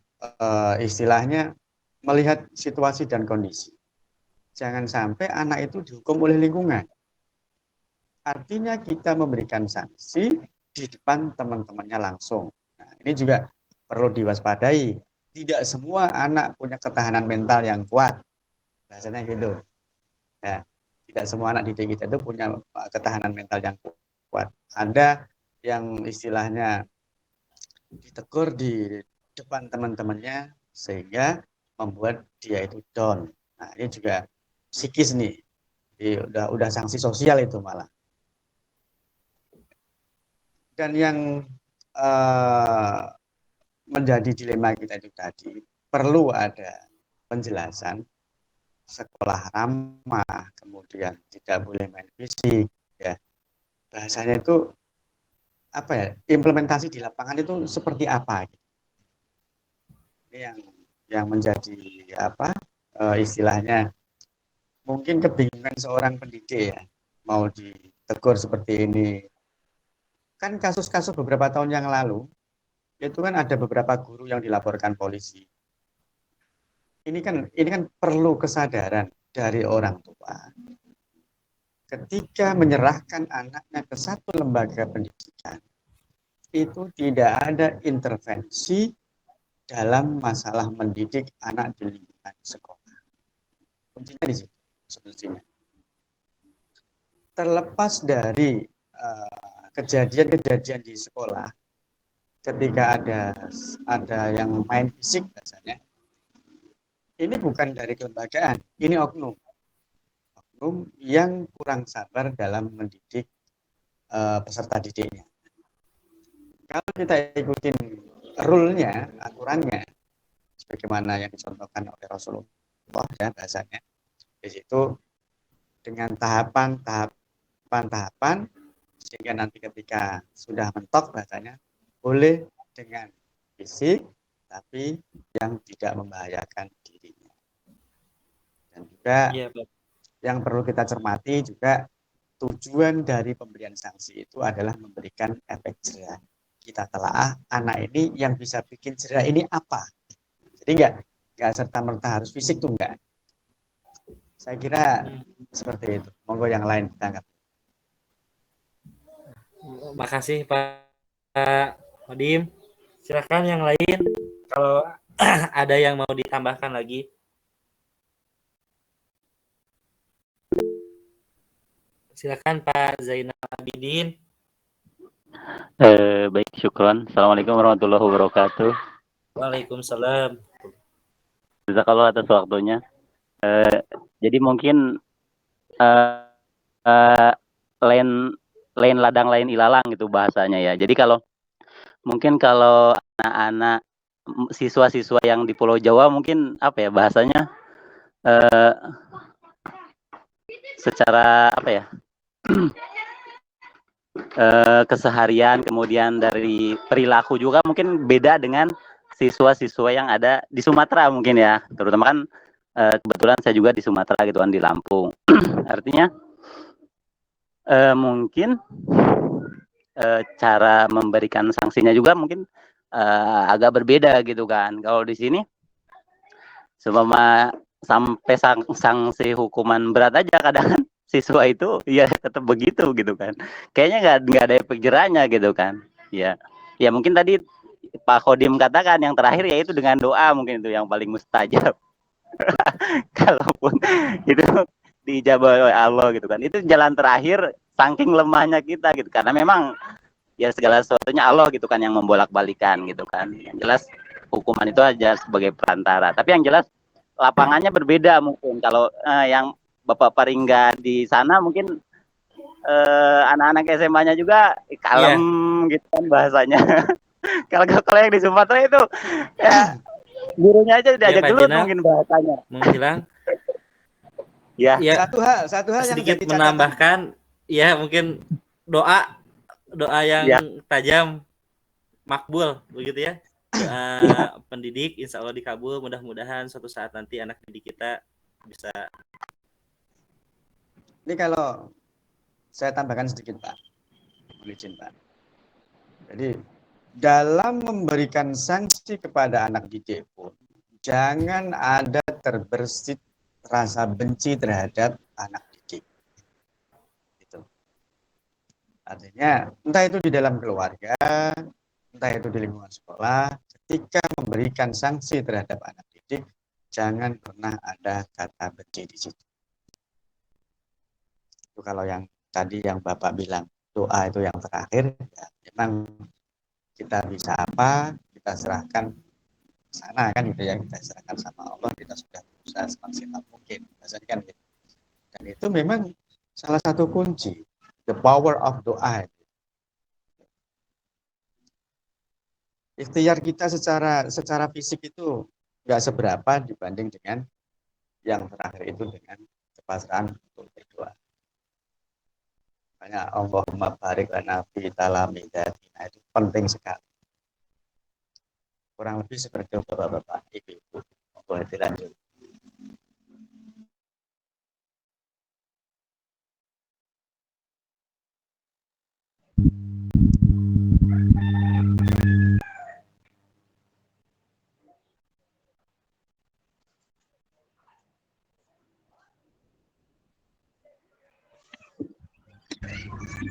istilahnya melihat situasi dan kondisi. Jangan sampai anak itu dihukum oleh lingkungan. Artinya kita memberikan sanksi di depan teman-temannya langsung. Nah, ini juga perlu diwaspadai. Tidak semua anak punya ketahanan mental yang kuat. Bahasanya gitu. Ya, tidak semua anak didik kita itu punya ketahanan mental yang kuat. Ada yang istilahnya ditegur di depan teman-temannya sehingga membuat dia itu down. Nah, ini juga psikis nih. Jadi udah sanksi sosial itu malah. Dan yang menjadi dilema kita itu tadi, perlu ada penjelasan sekolah ramah, kemudian tidak boleh main fisik, ya. Bahasanya itu apa ya? Implementasi di lapangan itu seperti apa? Ini yang menjadi istilahnya mungkin kebingungan seorang pendidik ya, mau ditegur seperti ini. Kan kasus-kasus beberapa tahun yang lalu itu kan ada beberapa guru yang dilaporkan polisi. Ini kan perlu kesadaran dari orang tua. Ketika menyerahkan anaknya ke satu lembaga pendidikan, itu tidak ada intervensi dalam masalah mendidik anak di lingkungan sekolah. Kuncinya di situ sebetulnya. Terlepas dari kejadian-kejadian di sekolah, ketika ada yang main fisik biasanya, ini bukan dari kelembagaan, ini oknum yang kurang sabar dalam mendidik peserta didiknya. Kalau kita ikutin rule-nya, aturannya, sebagaimana yang dicontohkan oleh Rasulullah ya bahasanya, di situ dengan tahapan, sehingga nanti ketika sudah mentok bahasanya, boleh dengan fisik, tapi yang tidak membahayakan dirinya. Dan juga yang perlu kita cermati juga, tujuan dari pemberian sanksi itu adalah memberikan efek jera. Kita telaah anak ini yang bisa bikin jera ini apa. Jadi nggak serta-merta harus fisik tuh enggak. Saya kira seperti itu. Monggo yang lain ditangkap. Makasih Pak Odim. Silakan yang lain kalau ada yang mau ditambahkan lagi. Silakan Pak Zainal Abidin. Baik, syukron. Assalamualaikum warahmatullahi wabarakatuh. Waalaikumsalam. Jazakallah atas waktunya. Jadi mungkin eh, lain ladang lain ilalang gitu bahasanya ya. Jadi mungkin kalau anak-anak siswa-siswa yang di Pulau Jawa mungkin apa ya bahasanya eh, secara apa ya keseharian kemudian dari perilaku juga mungkin beda dengan siswa-siswa yang ada di Sumatera mungkin ya, terutama kan kebetulan saya juga di Sumatera gitu kan, di Lampung. Artinya mungkin cara memberikan sanksinya juga mungkin agak berbeda gitu kan. Kalau di sini seumpama sampai sanksi hukuman berat aja kadang kan siswa itu ya tetap begitu gitu kan. Kayaknya nggak ada efek jerahnya gitu kan. Ya mungkin tadi Pak Khodim katakan yang terakhir yaitu dengan doa mungkin itu yang paling mustajab. Kalaupun itu dijabah oleh Allah gitu kan. Itu jalan terakhir saking lemahnya kita gitu. Karena memang ya segala sesuatunya Allah gitu kan yang membolak-balikan gitu kan. Yang jelas hukuman itu aja sebagai perantara. Tapi yang jelas lapangannya berbeda mungkin. Kalau yang Bapak Paringga di sana mungkin anak-anak SMA-nya juga kalem gitu kan bahasanya. Kalau yang di Sumatera itu ya gurunya aja diajak gelut mungkin bahasanya. Menghilang. Ya. Satu hal yang sedikit menambahkan ya mungkin doa yang tajam makbul begitu ya. Doa pendidik insya Allah dikabul, mudah-mudahan suatu saat nanti anak didik kita bisa. Ini kalau saya tambahkan sedikit Pak, izin Pak. Jadi dalam memberikan sanksi kepada anak didik pun jangan ada terbersit rasa benci terhadap anak didik. Gitu. Artinya entah itu di dalam keluarga, entah itu di lingkungan sekolah, ketika memberikan sanksi terhadap anak didik, jangan pernah ada kata benci di situ. Itu kalau yang tadi yang Bapak bilang doa itu yang terakhir, ya memang kita bisa apa, kita serahkan sana kan gitu ya, kita serahkan sama Allah, kita sudah berusaha semaksimal mungkin. Biasanya kan gitu. Dan itu memang salah satu kunci, the power of doa. Ikhtiar kita secara fisik itu nggak seberapa dibanding dengan yang terakhir itu dengan kepasrahan untuk berdoa. Makanya Allahumma barik lana fi talamidatina itu penting sekali. Kurang lebih seperti bapak-bapak, ibu-ibu. Boleh dilanjut.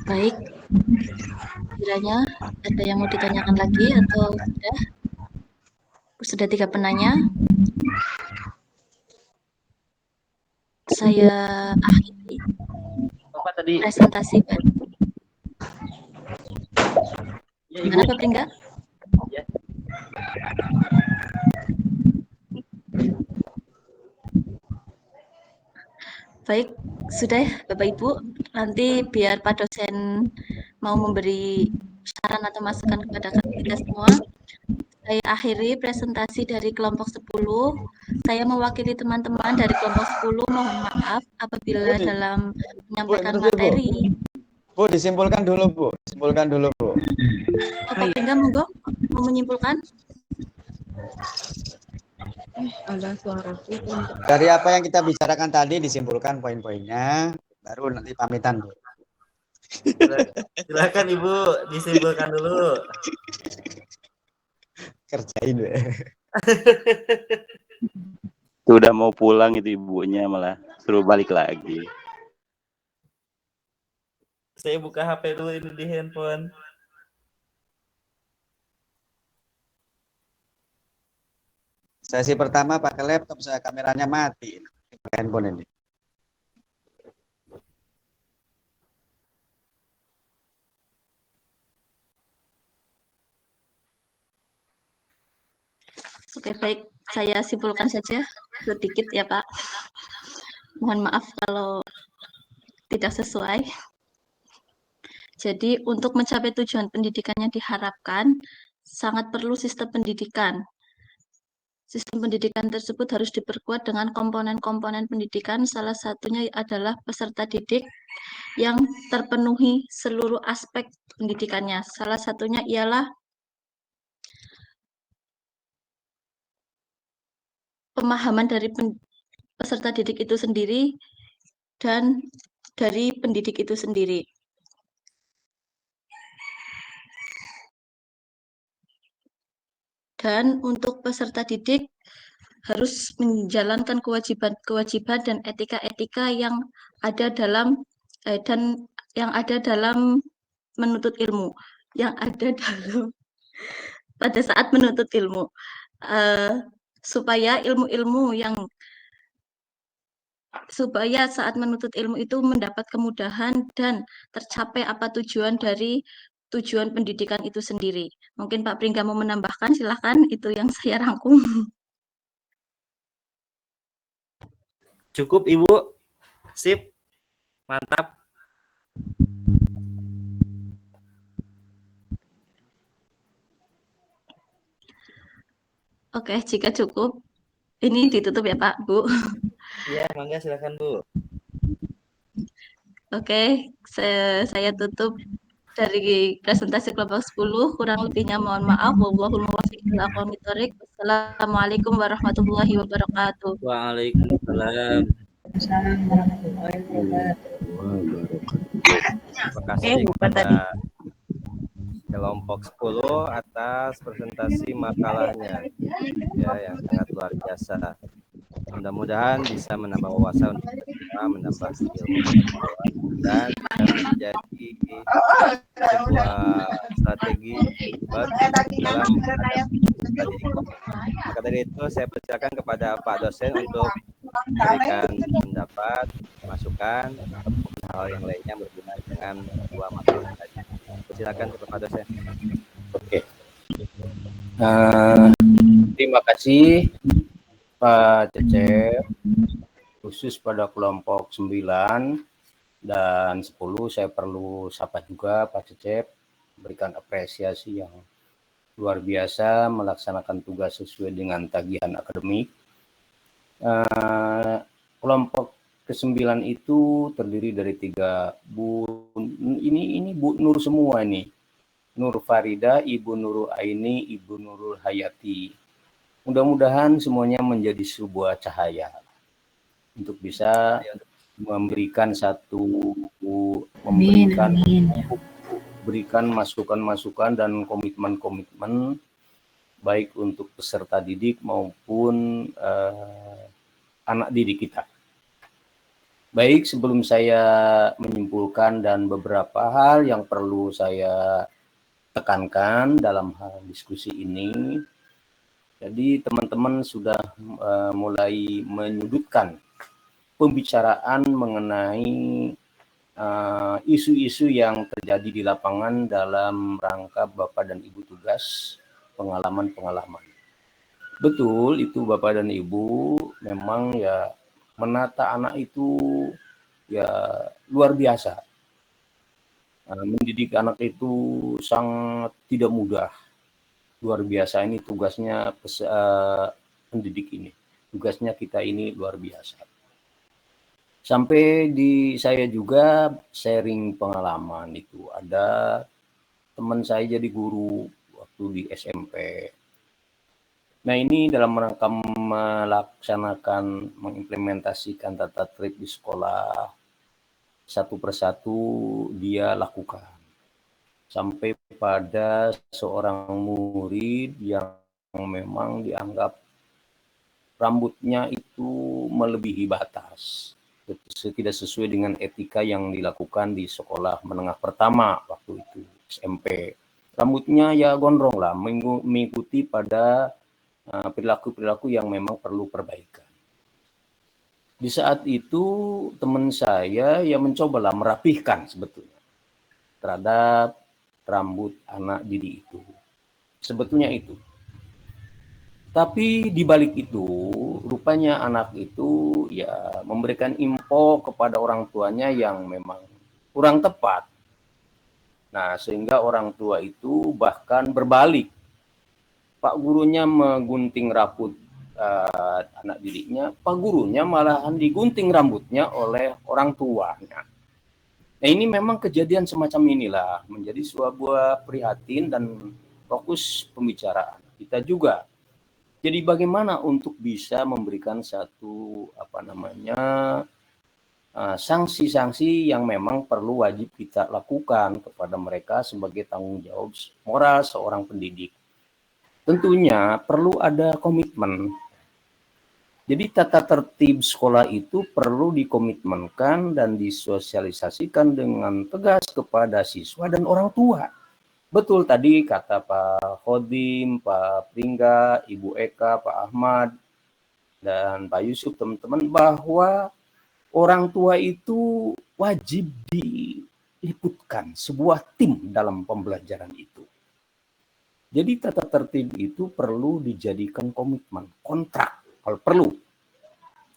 Baik, kiranya ada yang mau ditanyakan lagi atau sudah 3 penanya? Saya akhiri presentasi Pak. Gimana Pak Pringga? Baik, sudah ya Bapak Ibu. Nanti biar Pak dosen mau memberi saran atau masukan kepada kita semua. Saya akhiri presentasi dari kelompok 10. Saya mewakili teman-teman dari kelompok 10. Mohon maaf apabila dalam menyampaikan materi. Bu, disimpulkan dulu Bu. Bapak Pringga monggo mau menyimpulkan? Ada suara dari apa yang kita bicarakan tadi disimpulkan poin-poinnya, baru nanti pamitan Bu. Silakan Ibu disimpulkan dulu. Kerjain Bu. Sudah mau pulang itu ibunya malah suruh balik lagi. Saya buka HP dulu ini di handphone. Sesi pertama pakai laptop, saya kameranya mati. Handphone ini. Oke, baik. Saya simpulkan saja sedikit ya, Pak. Mohon maaf kalau tidak sesuai. Jadi, untuk mencapai tujuan pendidikan yang diharapkan, sangat perlu sistem pendidikan. Sistem pendidikan tersebut harus diperkuat dengan komponen-komponen pendidikan, salah satunya adalah peserta didik yang terpenuhi seluruh aspek pendidikannya. Salah satunya ialah pemahaman dari peserta didik itu sendiri dan dari pendidik itu sendiri. Dan untuk peserta didik harus menjalankan kewajiban-kewajiban dan etika-etika yang ada dalam menuntut ilmu, yang ada dalam pada saat menuntut ilmu, supaya saat menuntut ilmu itu mendapat kemudahan dan tercapai apa tujuan dari tujuan pendidikan itu sendiri. Mungkin Pak Pringga mau menambahkan, silakan, itu yang saya rangkum. Cukup Ibu, sip, mantap. Oke, jika cukup, ini ditutup ya Pak, Bu. Iya, mangga silakan Bu. Oke, saya tutup dari presentasi kelompok 10, kurang lebihnya mohon maaf. Wallahul muwaffiq ila aqwamit thoriq. Wassalamualaikum warahmatullahi wabarakatuh. Waalaikumsalam. Terima kasih kepada kelompok 10 atas presentasi makalahnya ya yang sangat luar biasa. Mudah-mudahan bisa menambah wawasan untuk kita, menambah ilmu dan bisa menjadi sebuah strategi dalam tadi. Maka dari itu saya persilakan kepada Pak dosen untuk memberikan pendapat, masukan, ataupun hal yang lainnya berhubungan dengan dua makalah tadi. Silakan Pak dosen. Oke. Terima kasih Pak Cecep, khusus pada kelompok 9 dan 10 saya perlu sapa juga Pak Cecep, berikan apresiasi yang luar biasa melaksanakan tugas sesuai dengan tagihan akademik. Kelompok ke-9 itu terdiri dari 3 Bu, ini Bu Nur semua nih. Nur Farida, Ibu Nurul Aini, Ibu Nurul Hayati. Mudah-mudahan semuanya menjadi sebuah cahaya untuk bisa memberikan berikan masukan-masukan dan komitmen-komitmen baik untuk peserta didik maupun anak didik kita. Baik, sebelum saya menyimpulkan dan beberapa hal yang perlu saya tekankan dalam hal diskusi ini. Jadi teman-teman sudah mulai menyudutkan pembicaraan mengenai isu-isu yang terjadi di lapangan dalam rangka Bapak dan Ibu tugas pengalaman-pengalaman. Betul, itu Bapak dan Ibu memang ya menata anak itu ya luar biasa. Mendidik anak itu sangat tidak mudah. Luar biasa, ini tugasnya pendidik ini. Tugasnya kita ini luar biasa. Sampai saya juga sharing pengalaman itu. Ada teman saya jadi guru waktu di SMP. Nah ini dalam rangka mengimplementasikan tata tertib di sekolah, satu persatu dia lakukan. Sampai pada seorang murid yang memang dianggap rambutnya itu melebihi batas. Tidak sesuai dengan etika yang dilakukan di sekolah menengah pertama waktu itu, SMP. Rambutnya ya gondrong lah, mengikuti pada perilaku-perilaku yang memang perlu perbaikan. Di saat itu teman saya ya mencobalah merapihkan sebetulnya terhadap rambut anak didik itu. Sebetulnya itu. Tapi di balik itu, rupanya anak itu ya memberikan info kepada orang tuanya yang memang kurang tepat. Nah, sehingga orang tua itu bahkan berbalik. Pak gurunya menggunting rambut anak didiknya, Pak gurunya malahan digunting rambutnya oleh orang tuanya. Nah, ini memang kejadian semacam inilah menjadi sebuah prihatin dan fokus pembicaraan kita juga. Jadi bagaimana untuk bisa memberikan satu sanksi-sanksi yang memang perlu wajib kita lakukan kepada mereka sebagai tanggung jawab moral seorang pendidik. Tentunya perlu ada komitmen. Jadi tata tertib sekolah itu perlu dikomitmenkan dan disosialisasikan dengan tegas kepada siswa dan orang tua. Betul tadi kata Pak Khodim, Pak Pringga, Ibu Eka, Pak Ahmad, dan Pak Yusuf, teman-teman, bahwa orang tua itu wajib diliputkan sebuah tim dalam pembelajaran itu. Jadi tata tertib itu perlu dijadikan komitmen, kontrak kalau perlu.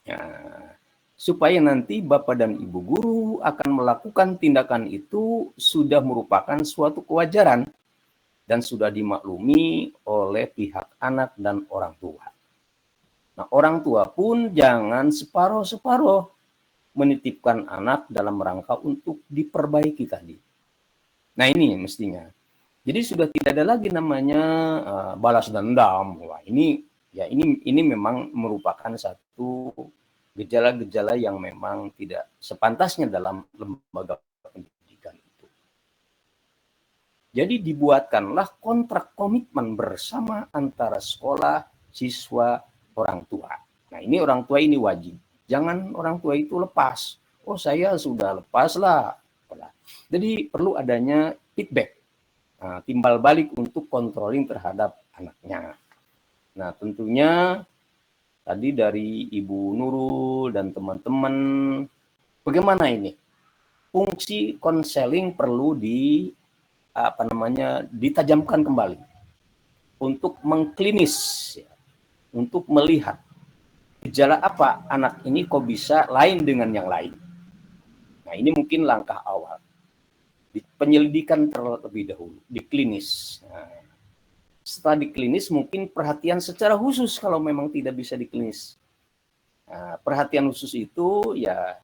Ya, supaya nanti Bapak dan Ibu guru akan melakukan tindakan itu sudah merupakan suatu kewajaran dan sudah dimaklumi oleh pihak anak dan orang tua. Nah, orang tua pun jangan separoh-separoh menitipkan anak dalam rangka untuk diperbaiki tadi. Nah, ini mestinya. Jadi sudah tidak ada lagi namanya balas dendam. Wah, ini memang merupakan satu gejala-gejala yang memang tidak sepantasnya dalam lembaga pendidikan itu. Jadi dibuatkanlah kontrak komitmen bersama antara sekolah, siswa, orang tua. Nah, ini orang tua ini wajib. Jangan orang tua itu lepas. Oh, saya sudah lepas lah. Jadi perlu adanya feedback, timbal balik untuk controlling terhadap anaknya. Nah, tentunya tadi dari Ibu Nurul dan teman-teman, bagaimana ini? Fungsi konseling perlu ditajamkan kembali untuk mengklinis, ya, untuk melihat gejala apa anak ini kok bisa lain dengan yang lain. Nah, ini mungkin langkah awal. Di penyelidikan terlebih dahulu, di klinis. Nah, setelah di klinis mungkin perhatian secara khusus kalau memang tidak bisa di klinis. Nah, perhatian khusus itu ya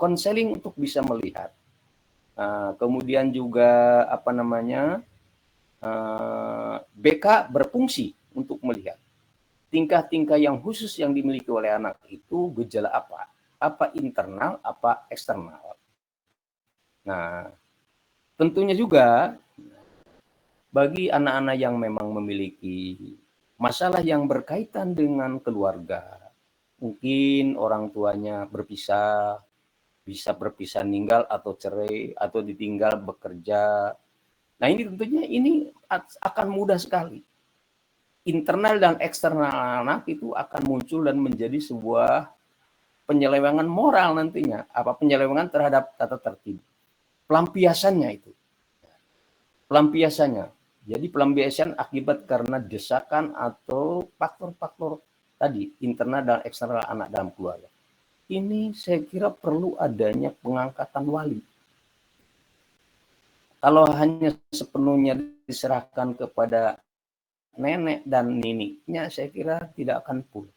konseling untuk bisa melihat. Kemudian juga BK berfungsi untuk melihat tingkah-tingkah yang khusus yang dimiliki oleh anak itu gejala apa internal, apa eksternal. Nah, tentunya juga bagi anak-anak yang memang memiliki masalah yang berkaitan dengan keluarga, mungkin orang tuanya berpisah, bisa berpisah meninggal atau cerai, atau ditinggal bekerja. Nah, ini tentunya ini akan mudah sekali. Internal dan eksternal anak itu akan muncul dan menjadi sebuah penyelewengan moral nantinya, penyelewengan terhadap tata tertib. Pelampiasannya itu. Pelampiasannya. Jadi pelampiasan akibat karena desakan atau faktor-faktor tadi, internal dan eksternal anak dalam keluarga. Ini saya kira perlu adanya pengangkatan wali. Kalau hanya sepenuhnya diserahkan kepada nenek dan niniknya, saya kira tidak akan full.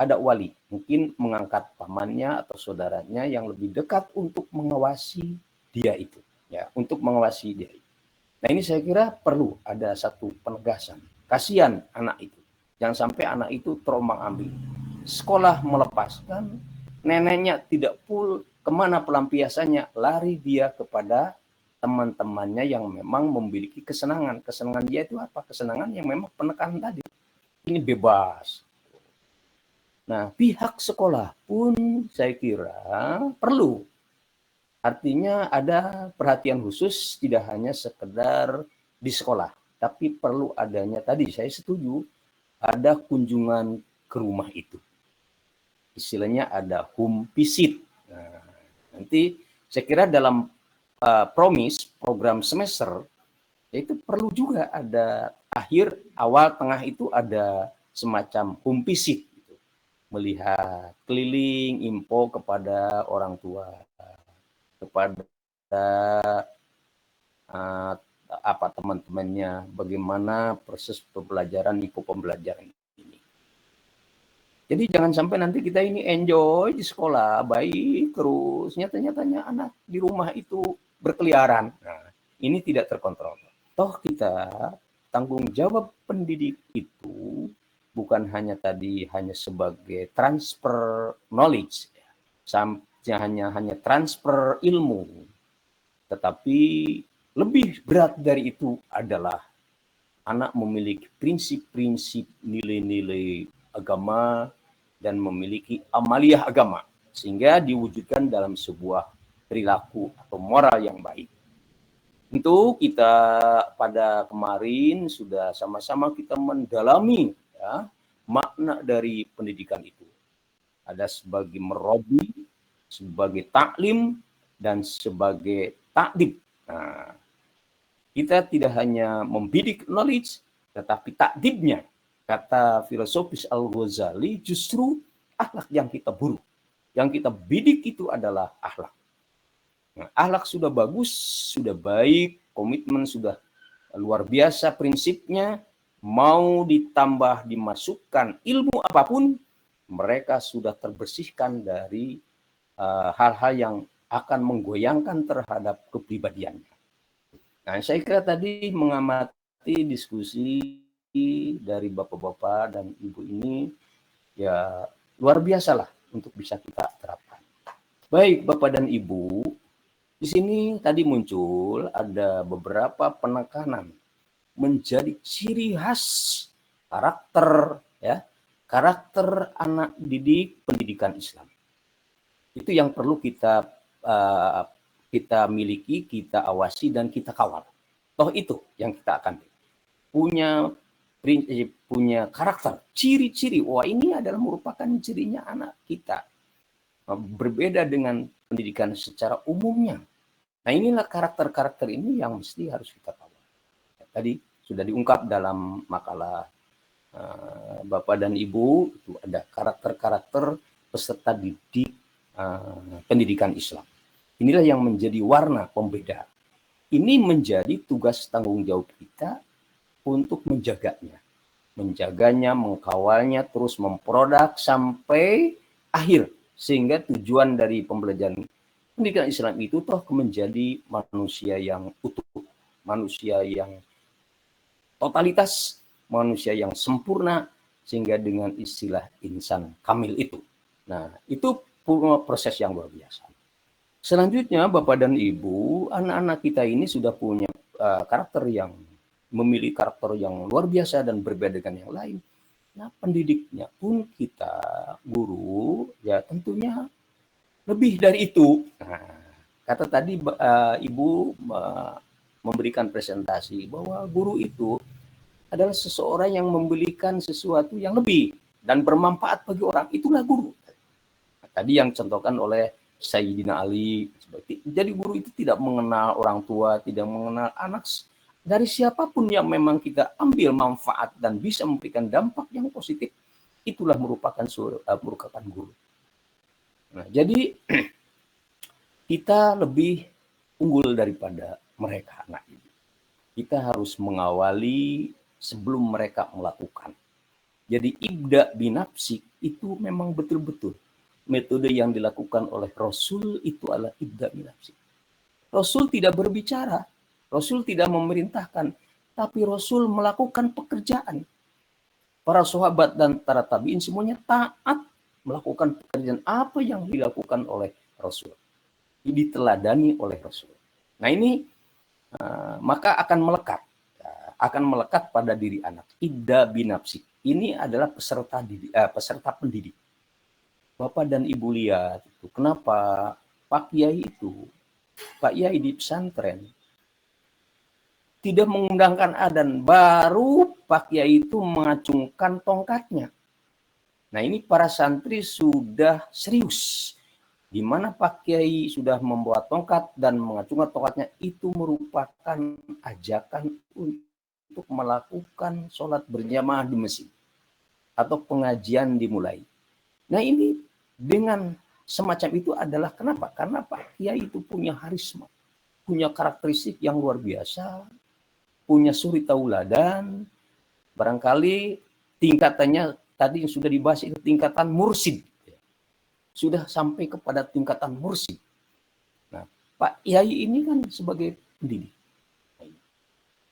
Ada wali, mungkin mengangkat pamannya atau saudaranya yang lebih dekat untuk mengawasi dia itu. Ya, untuk mengawasi dia itu. Nah, ini saya kira perlu ada satu penegasan. Kasihan anak itu. Jangan sampai anak itu terombang-ambing. Sekolah melepaskan, neneknya tidak full, kemana pelampiasannya? Lari dia kepada teman-temannya yang memang memiliki kesenangan. Kesenangan dia itu apa? Kesenangan yang memang penekanan tadi. Ini bebas. Nah, pihak sekolah pun saya kira perlu. Artinya ada perhatian khusus tidak hanya sekedar di sekolah, tapi perlu adanya tadi saya setuju ada kunjungan ke rumah itu. Istilahnya ada home visit. Nah, nanti saya kira dalam program semester itu perlu juga ada akhir, awal, tengah itu ada semacam home visit, gitu. Melihat keliling, info kepada orang tua, kepada apa teman-temannya, bagaimana proses pembelajaran, info pembelajaran ini. Jadi jangan sampai nanti kita ini enjoy di sekolah, baik terus, nyata-nyatanya anak di rumah itu berkeliaran. Nah, ini tidak terkontrol. Toh kita tanggung jawab pendidik itu bukan hanya sebagai transfer knowledge, hanya transfer ilmu, tetapi lebih berat dari itu adalah anak memiliki prinsip-prinsip nilai-nilai agama dan memiliki amaliyah agama, sehingga diwujudkan dalam sebuah perilaku atau moral yang baik. Tentu kita pada kemarin sudah sama-sama kita mendalami ya, makna dari pendidikan itu. Ada sebagai merobi, sebagai taklim, dan sebagai takdib. Nah, kita tidak hanya membidik knowledge, tetapi takdibnya, kata filosofis Al-Ghazali, justru akhlak yang kita buru. Yang kita bidik itu adalah akhlak. Nah, akhlak sudah bagus, sudah baik, komitmen sudah luar biasa prinsipnya, mau ditambah, dimasukkan ilmu apapun, mereka sudah terbersihkan dari hal-hal yang akan menggoyangkan terhadap kepribadiannya. Nah, saya kira tadi mengamati diskusi dari bapak-bapak dan ibu ini, ya luar biasa lah untuk bisa kita terapkan. Baik Bapak dan Ibu, di sini tadi muncul ada beberapa penekanan menjadi ciri khas karakter ya, karakter anak didik pendidikan Islam. Itu yang perlu kita miliki, kita awasi dan kita kawal. Toh itu yang kita akan punya karakter, ciri-ciri. Wah, ini adalah merupakan cirinya anak kita. Berbeda dengan pendidikan secara umumnya. Nah, inilah karakter-karakter ini yang mesti harus kita kawal. Tadi sudah diungkap dalam makalah Bapak dan Ibu, itu ada karakter-karakter peserta didik pendidikan Islam. Inilah yang menjadi warna pembeda. Ini menjadi tugas tanggung jawab kita untuk menjaganya. Menjaganya, mengkawalnya, terus memproduk sampai akhir. Sehingga tujuan dari pembelajaran pendidikan Islam itu toh menjadi manusia yang utuh. Manusia yang totalitas, manusia yang sempurna, sehingga dengan istilah insan kamil itu. Nah, itu proses yang luar biasa. Selanjutnya, Bapak dan Ibu, anak-anak kita ini sudah punya karakter yang memiliki karakter yang luar biasa dan berbeda dengan yang lain. Nah, pendidiknya pun kita, guru, ya tentunya lebih dari itu. Nah, kata tadi Ibu memberikan presentasi bahwa guru itu adalah seseorang yang memberikan sesuatu yang lebih dan bermanfaat bagi orang. Itulah guru. Tadi yang contohkan oleh Sayyidina Ali. Jadi guru itu tidak mengenal orang tua, tidak mengenal anak. Dari siapapun yang memang kita ambil manfaat dan bisa memberikan dampak yang positif, itulah merupakan guru. Nah, jadi kita lebih unggul daripada mereka anak ini. Kita harus mengawali sebelum mereka melakukan. Jadi ibda binafsik itu memang betul-betul metode yang dilakukan oleh Rasul itu adalah ibda binafsik. Rasul tidak berbicara, Rasul tidak memerintahkan, tapi Rasul melakukan pekerjaan. Para sahabat dan para tabi'in semuanya taat melakukan pekerjaan apa yang dilakukan oleh Rasul. Diteladani oleh Rasul. Nah, ini maka akan melekat pada diri anak. Ibda binafsik. Ini adalah peserta pendidik. Bapak dan Ibu lihat itu. Kenapa Pak Yai di pesantren tidak mengundangkan adzan, baru Pak Yai itu mengacungkan tongkatnya. Nah, ini para santri sudah serius. Di mana Pak Kiai sudah membawa tongkat dan mengacungkan tongkatnya, itu merupakan ajakan untuk melakukan sholat berjamaah di masjid atau pengajian dimulai. Nah ini dengan semacam itu adalah kenapa? Karena Pak Kiai itu punya harisma, punya karakteristik yang luar biasa, punya suri tauladan, barangkali tingkatannya tadi yang sudah dibahas itu tingkatan mursid, sudah sampai kepada tingkatan mursid. Nah, Pak Kiai ini kan sebagai pendidik.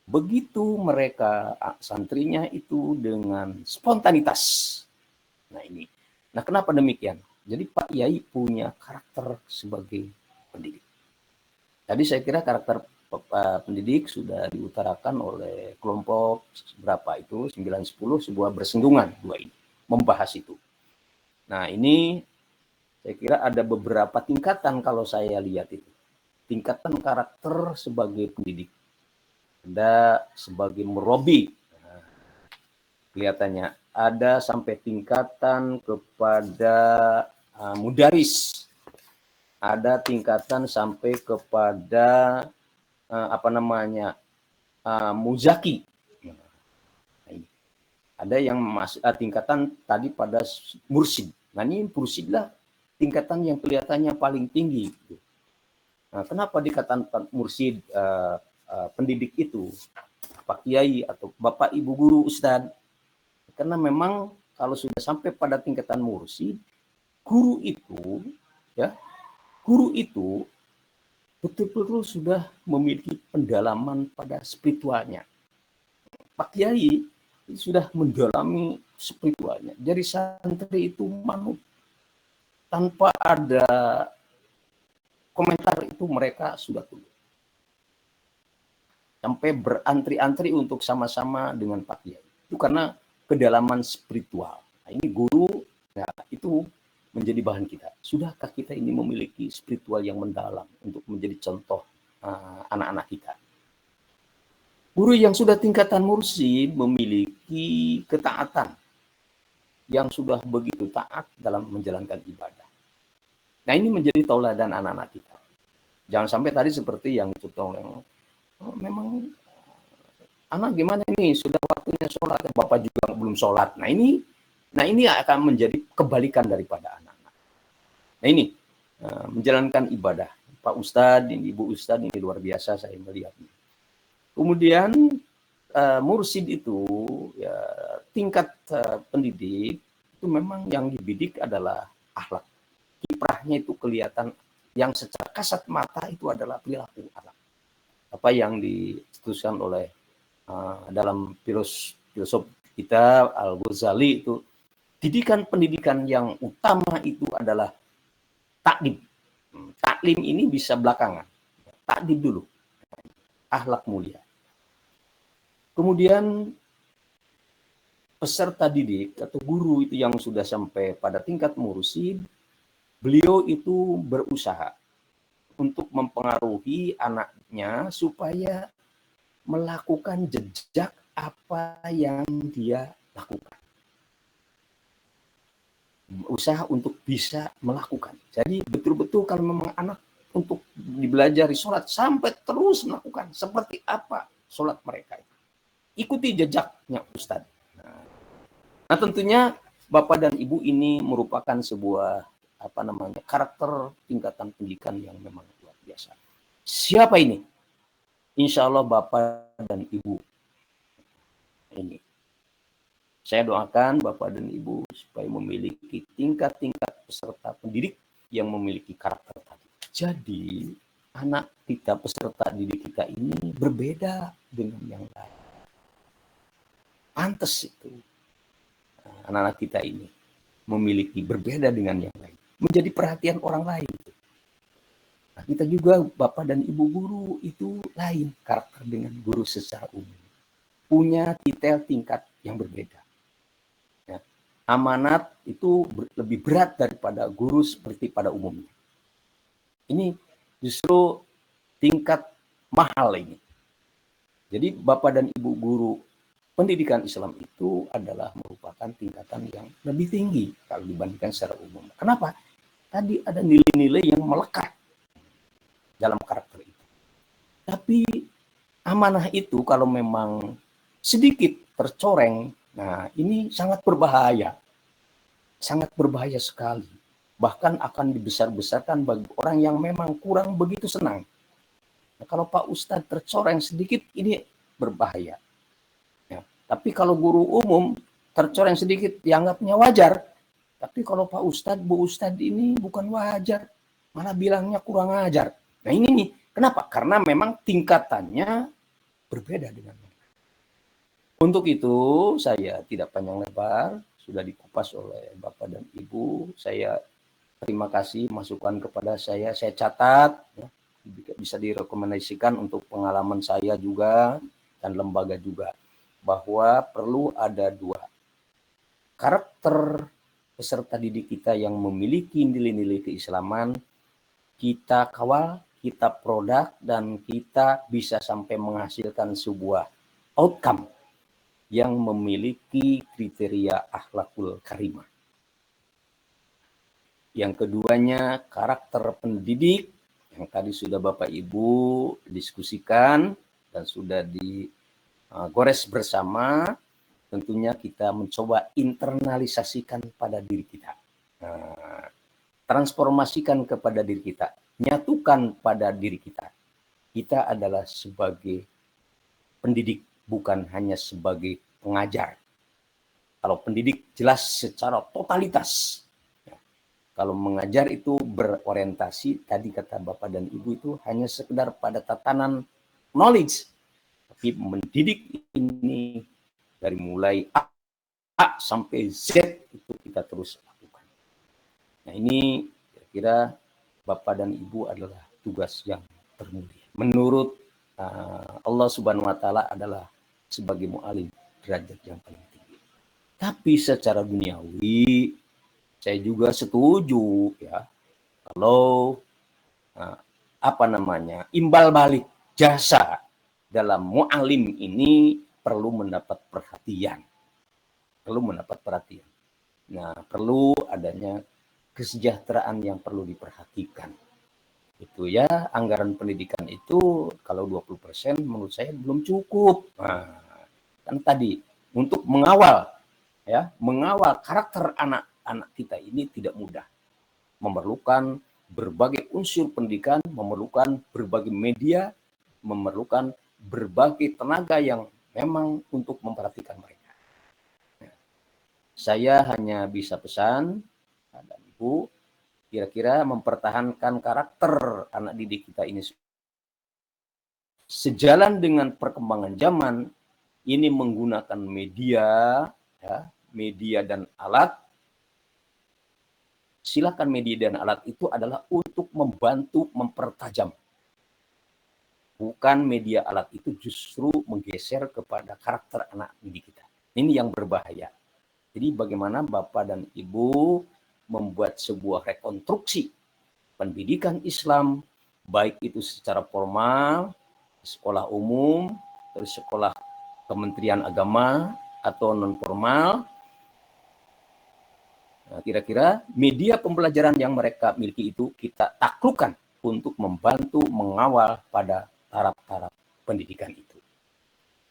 Begitu mereka santrinya itu dengan spontanitas. Nah ini. Nah kenapa demikian? Jadi Pak Kiai punya karakter sebagai pendidik. Tadi saya kira karakter pendidik sudah diutarakan oleh kelompok berapa itu 9-10 sebuah bersinggungan dua ini membahas itu. Nah ini saya kira ada beberapa tingkatan kalau saya lihat itu. Tingkatan karakter sebagai pendidik. Ada sebagai murabi. Nah, kelihatannya ada sampai tingkatan kepada mudaris. Ada tingkatan sampai kepada muzaki. Ada yang masuk tingkatan tadi pada mursid. Nah ini mursid lah tingkatan yang kelihatannya paling tinggi. Nah, kenapa dikatakan mursid pendidik itu Pak Kiai atau Bapak Ibu Guru Ustadz? Karena memang kalau sudah sampai pada tingkatan mursid, guru itu betul-betul sudah memiliki pendalaman pada spiritualnya. Pak Kiai sudah mendalami spiritualnya. Jadi santri itu manut. Tanpa ada komentar itu mereka sudah tunduk. Sampai berantri-antri untuk sama-sama dengan Pak Kiai. Itu karena kedalaman spiritual. Nah, ini guru, ya, itu menjadi bahan kita. Sudahkah kita ini memiliki spiritual yang mendalam untuk menjadi contoh anak-anak kita? Guru yang sudah tingkatan mursyid memiliki ketaatan yang sudah begitu taat dalam menjalankan ibadah. Nah ini menjadi tauladan anak-anak kita. Jangan sampai tadi seperti yang contoh yang memang anak gimana nih sudah waktunya sholat, bapak juga belum sholat. Nah ini akan menjadi kebalikan daripada anak-anak. Nah ini menjalankan ibadah. Pak Ustadz, Ibu Ustadz ini luar biasa saya melihatnya. Kemudian mursid itu ya tingkat pendidik itu memang yang dibidik adalah akhlak. Kiprahnya itu kelihatan yang secara kasat mata itu adalah perilaku akhlak. Apa yang diputuskan oleh dalam filosof kita Al-Ghazali itu didikan pendidikan yang utama itu adalah taklim. Taklim ini bisa belakangan. Taklim dulu. Akhlak mulia. Kemudian peserta didik atau guru itu yang sudah sampai pada tingkat mursyid, beliau itu berusaha untuk mempengaruhi anaknya supaya melakukan jejak apa yang dia lakukan. Usaha untuk bisa melakukan. Jadi betul-betul kalau memang anak untuk dibelajari sholat sampai terus melakukan seperti apa sholat mereka. Ikuti jejaknya Ustadz. Nah tentunya Bapak dan Ibu ini merupakan sebuah karakter tingkatan pendidikan yang memang luar biasa. Siapa ini? Insya Allah Bapak dan Ibu ini. Saya doakan Bapak dan Ibu supaya memiliki tingkat-tingkat peserta pendidik yang memiliki karakter tadi. Jadi anak kita, peserta didik kita ini berbeda dengan yang lain. Pantes itu anak-anak kita ini memiliki berbeda dengan yang lain. Menjadi perhatian orang lain. Nah, kita juga Bapak dan Ibu guru itu lain karakter dengan guru secara umum. Punya titel tingkat yang berbeda. Ya. Amanat itu lebih berat daripada guru seperti pada umumnya. Ini justru tingkat mahal ini. Jadi Bapak dan Ibu guru pendidikan Islam itu adalah merupakan tingkatan yang lebih tinggi kalau dibandingkan secara umum. Kenapa? Tadi ada nilai-nilai yang melekat dalam karakter itu. Tapi amanah itu kalau memang sedikit tercoreng, nah ini sangat berbahaya sekali. Bahkan akan dibesar-besarkan bagi orang yang memang kurang begitu senang. Nah, kalau Pak Ustadz tercoreng sedikit, ini berbahaya. Ya. Tapi kalau guru umum tercoreng sedikit, dianggapnya wajar. Tapi kalau Pak Ustadz, Bu Ustadz ini bukan wajar, malah bilangnya kurang ajar. Nah ini nih, kenapa? Karena memang tingkatannya berbeda dengan mereka. Untuk itu, saya tidak panjang lebar, sudah dikupas oleh Bapak dan Ibu. Saya terima kasih masukan kepada saya catat, ya, bisa direkomendasikan untuk pengalaman saya juga dan lembaga juga, bahwa perlu ada 2 karakter peserta didik kita yang memiliki nilai-nilai keislaman, kita kawal, kita produk, dan kita bisa sampai menghasilkan sebuah outcome yang memiliki kriteria akhlakul karimah. Yang keduanya, karakter pendidik yang tadi sudah Bapak Ibu diskusikan dan sudah digores bersama. Tentunya kita mencoba internalisasikan pada diri kita. Transformasikan kepada diri kita. Nyatukan pada diri kita. Kita adalah sebagai pendidik, bukan hanya sebagai pengajar. Kalau pendidik jelas secara totalitas. Kalau mengajar itu berorientasi, tadi kata Bapak dan Ibu itu hanya sekedar pada tatanan knowledge. Tapi mendidik ini dari mulai A sampai Z itu kita terus lakukan. Nah ini kira-kira Bapak dan Ibu adalah tugas yang termulia. Menurut Allah Subhanahu wa Ta'ala adalah sebagai mu'alim derajat yang paling tinggi. Tapi secara duniawi, saya juga setuju ya kalau imbal balik jasa dalam mu'alim ini perlu mendapat perhatian. Nah, perlu adanya kesejahteraan yang perlu diperhatikan. Itu ya, anggaran pendidikan itu kalau 20% menurut saya belum cukup. Nah, kan tadi untuk mengawal karakter anak kita ini tidak mudah. Memerlukan berbagai unsur pendidikan, memerlukan berbagai media, memerlukan berbagai tenaga yang memang untuk memperhatikan mereka. Saya hanya bisa pesan pada Ibu, kira-kira mempertahankan karakter anak didik kita ini sejalan dengan perkembangan zaman ini menggunakan media dan alat. Silakan media dan alat itu adalah untuk membantu mempertajam. Bukan media alat itu justru menggeser kepada karakter anak didik kita. Ini yang berbahaya. Jadi bagaimana Bapak dan Ibu membuat sebuah rekonstruksi pendidikan Islam, baik itu secara formal, sekolah umum, terus sekolah Kementerian Agama, atau non-formal. Nah, kira-kira media pembelajaran yang mereka miliki itu kita taklukkan untuk membantu mengawal pada taraf-taraf pendidikan itu.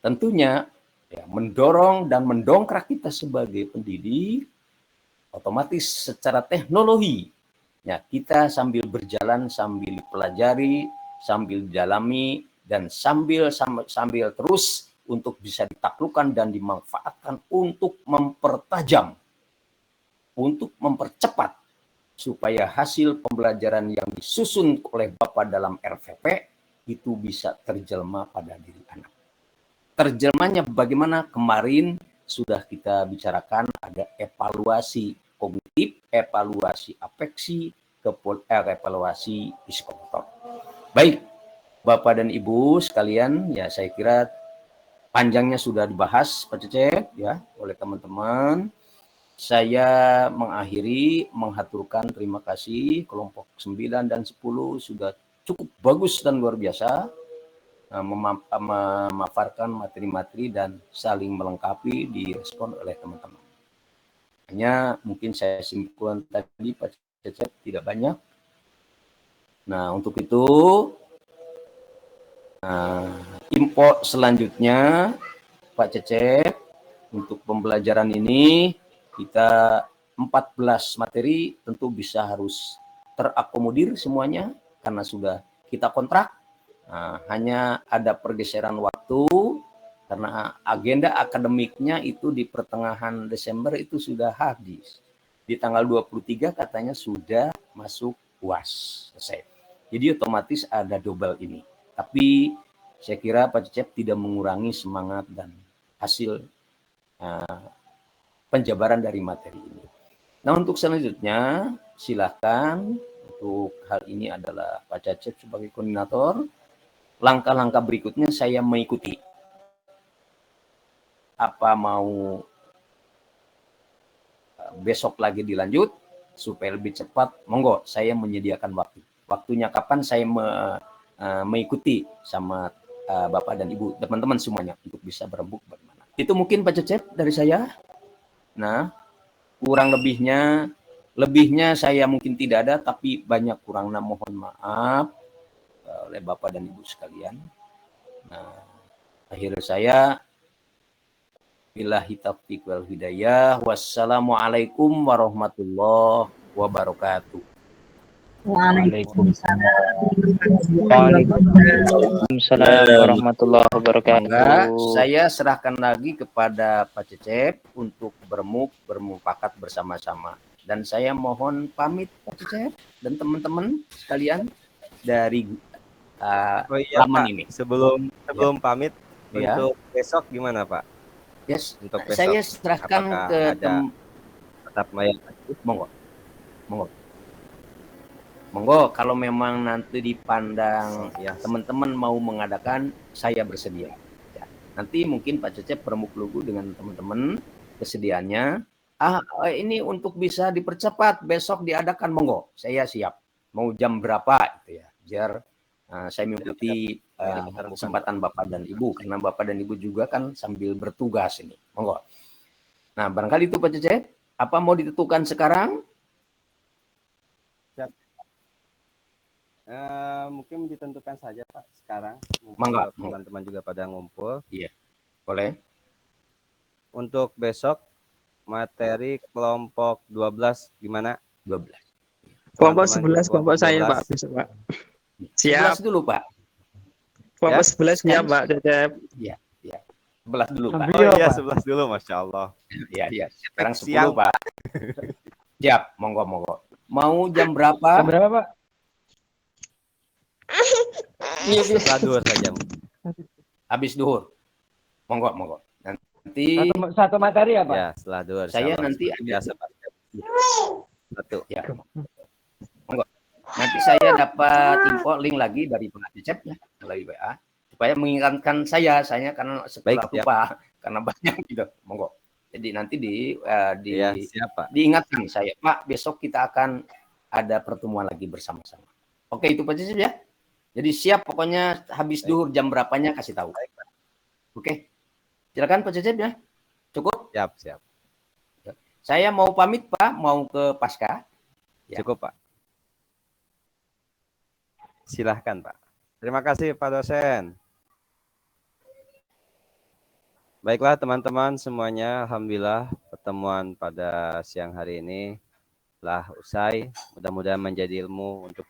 Tentunya ya, mendorong dan mendongkrak kita sebagai pendidik, otomatis secara teknologi, ya, kita sambil berjalan, sambil pelajari, sambil dalami, dan sambil terus untuk bisa ditaklukkan dan dimanfaatkan untuk mempertajam, untuk mempercepat supaya hasil pembelajaran yang disusun oleh Bapak dalam RVP itu bisa terjelma pada diri anak. Terjemahnya bagaimana? Kemarin sudah kita bicarakan, ada evaluasi kognitif, evaluasi afeksi, evaluasi psikomotor. Baik, Bapak dan Ibu sekalian, ya saya kira panjangnya sudah dibahas Pak Cecep ya oleh teman-teman. Saya mengakhiri menghaturkan terima kasih kelompok 9 dan 10 sudah cukup bagus dan luar biasa memaparkan materi-materi dan saling melengkapi direspon oleh teman-teman. Hanya mungkin saya simpulkan tadi Pak Cecep tidak banyak. Nah, untuk itu info selanjutnya Pak Cecep, untuk pembelajaran ini kita 14 materi tentu bisa harus terakomodir semuanya karena sudah kita kontrak. Nah, hanya ada pergeseran waktu karena agenda akademiknya itu di pertengahan Desember itu sudah habis. Di tanggal 23 katanya sudah masuk UAS selesai. Jadi otomatis ada double ini. Tapi saya kira Pak Cecep tidak mengurangi semangat dan hasil penjabaran dari materi ini. Nah, untuk selanjutnya silakan, untuk hal ini adalah Pak Cecep sebagai koordinator. Langkah-langkah berikutnya saya mengikuti. Apa mau besok lagi dilanjut supaya lebih cepat? Monggo, saya menyediakan waktu. Waktunya kapan saya mengikuti sama Bapak dan Ibu, teman-teman semuanya untuk bisa berembuk bagaimana. Itu mungkin Pak Cecep dari saya. Nah, kurang lebihnya saya mungkin tidak ada, tapi banyak kurangnya mohon maaf oleh Bapak dan Ibu sekalian. Nah, akhir saya billahi taufiq wal hidayah. Wassalamualaikum warahmatullahi wabarakatuh. Waalaikumsalam warahmatullahi wabarakatuh. Saya serahkan lagi kepada Pak Cecep untuk bermufakat bersama-sama. Dan saya mohon pamit Pak Cecep dan teman-teman sekalian dari laman Pak, ini. Sebelum pamit, Ya. untuk besok gimana Pak? Yes, Untuk besok, saya serahkan apakah ke ada tetap mayat? Monggo, kalau memang nanti dipandang ya teman-teman mau mengadakan, saya bersedia. Ya. Nanti mungkin Pak Cecep bermuk-lugu dengan teman-teman kesediaannya. Ini untuk bisa dipercepat besok diadakan, monggo, saya siap. Mau jam berapa itu ya, biar saya mengikuti kesempatan Bapak dan Ibu, karena Bapak dan Ibu juga kan sambil bertugas ini, monggo. Nah, barangkali itu Pak Cecep, apa mau ditentukan sekarang? Mungkin ditentukan saja Pak sekarang. Mangga. Teman-teman juga pada ngumpul. Iya, boleh. Untuk besok materi kelompok 12 gimana? 12. Kelompok 11 kelompok saya Pak besok Pak. Siap. 11 dulu Pak. Kelompok Ya, 11 siap Pak Cecep. Iya, iya. 11 dulu Pak. Oh iya, 11 dulu, Masya Allah. Iya. Sekarang 10 Siang. Pak. Siap, monggo. Mau jam berapa? Jam berapa Pak? Setelah duhur saja. Habis duhur. Monggo. Nanti Satu materi ya Pak? Ya, setelah duhur. saya nanti biasa Pak. Satu. Ya. Monggo. Nanti saya dapat info link lagi dari Pak Cecep ya, melalui WA supaya mengingatkan saya karena setelah lupa karena banyak gitu. Monggo. Jadi nanti diingatkan saya, Pak, besok kita akan ada pertemuan lagi bersama-sama. Oke, itu Pak Cecep ya. Jadi siap pokoknya habis duhur jam berapanya kasih tahu. Oke. Silakan Pak Cecep ya. Cukup? Siap. Saya mau pamit Pak, mau ke Pasca. Ya. Cukup Pak. Silahkan Pak. Terima kasih Pak dosen. Baiklah teman-teman semuanya, alhamdulillah pertemuan pada siang hari ini telah usai. Mudah-mudahan menjadi ilmu untuk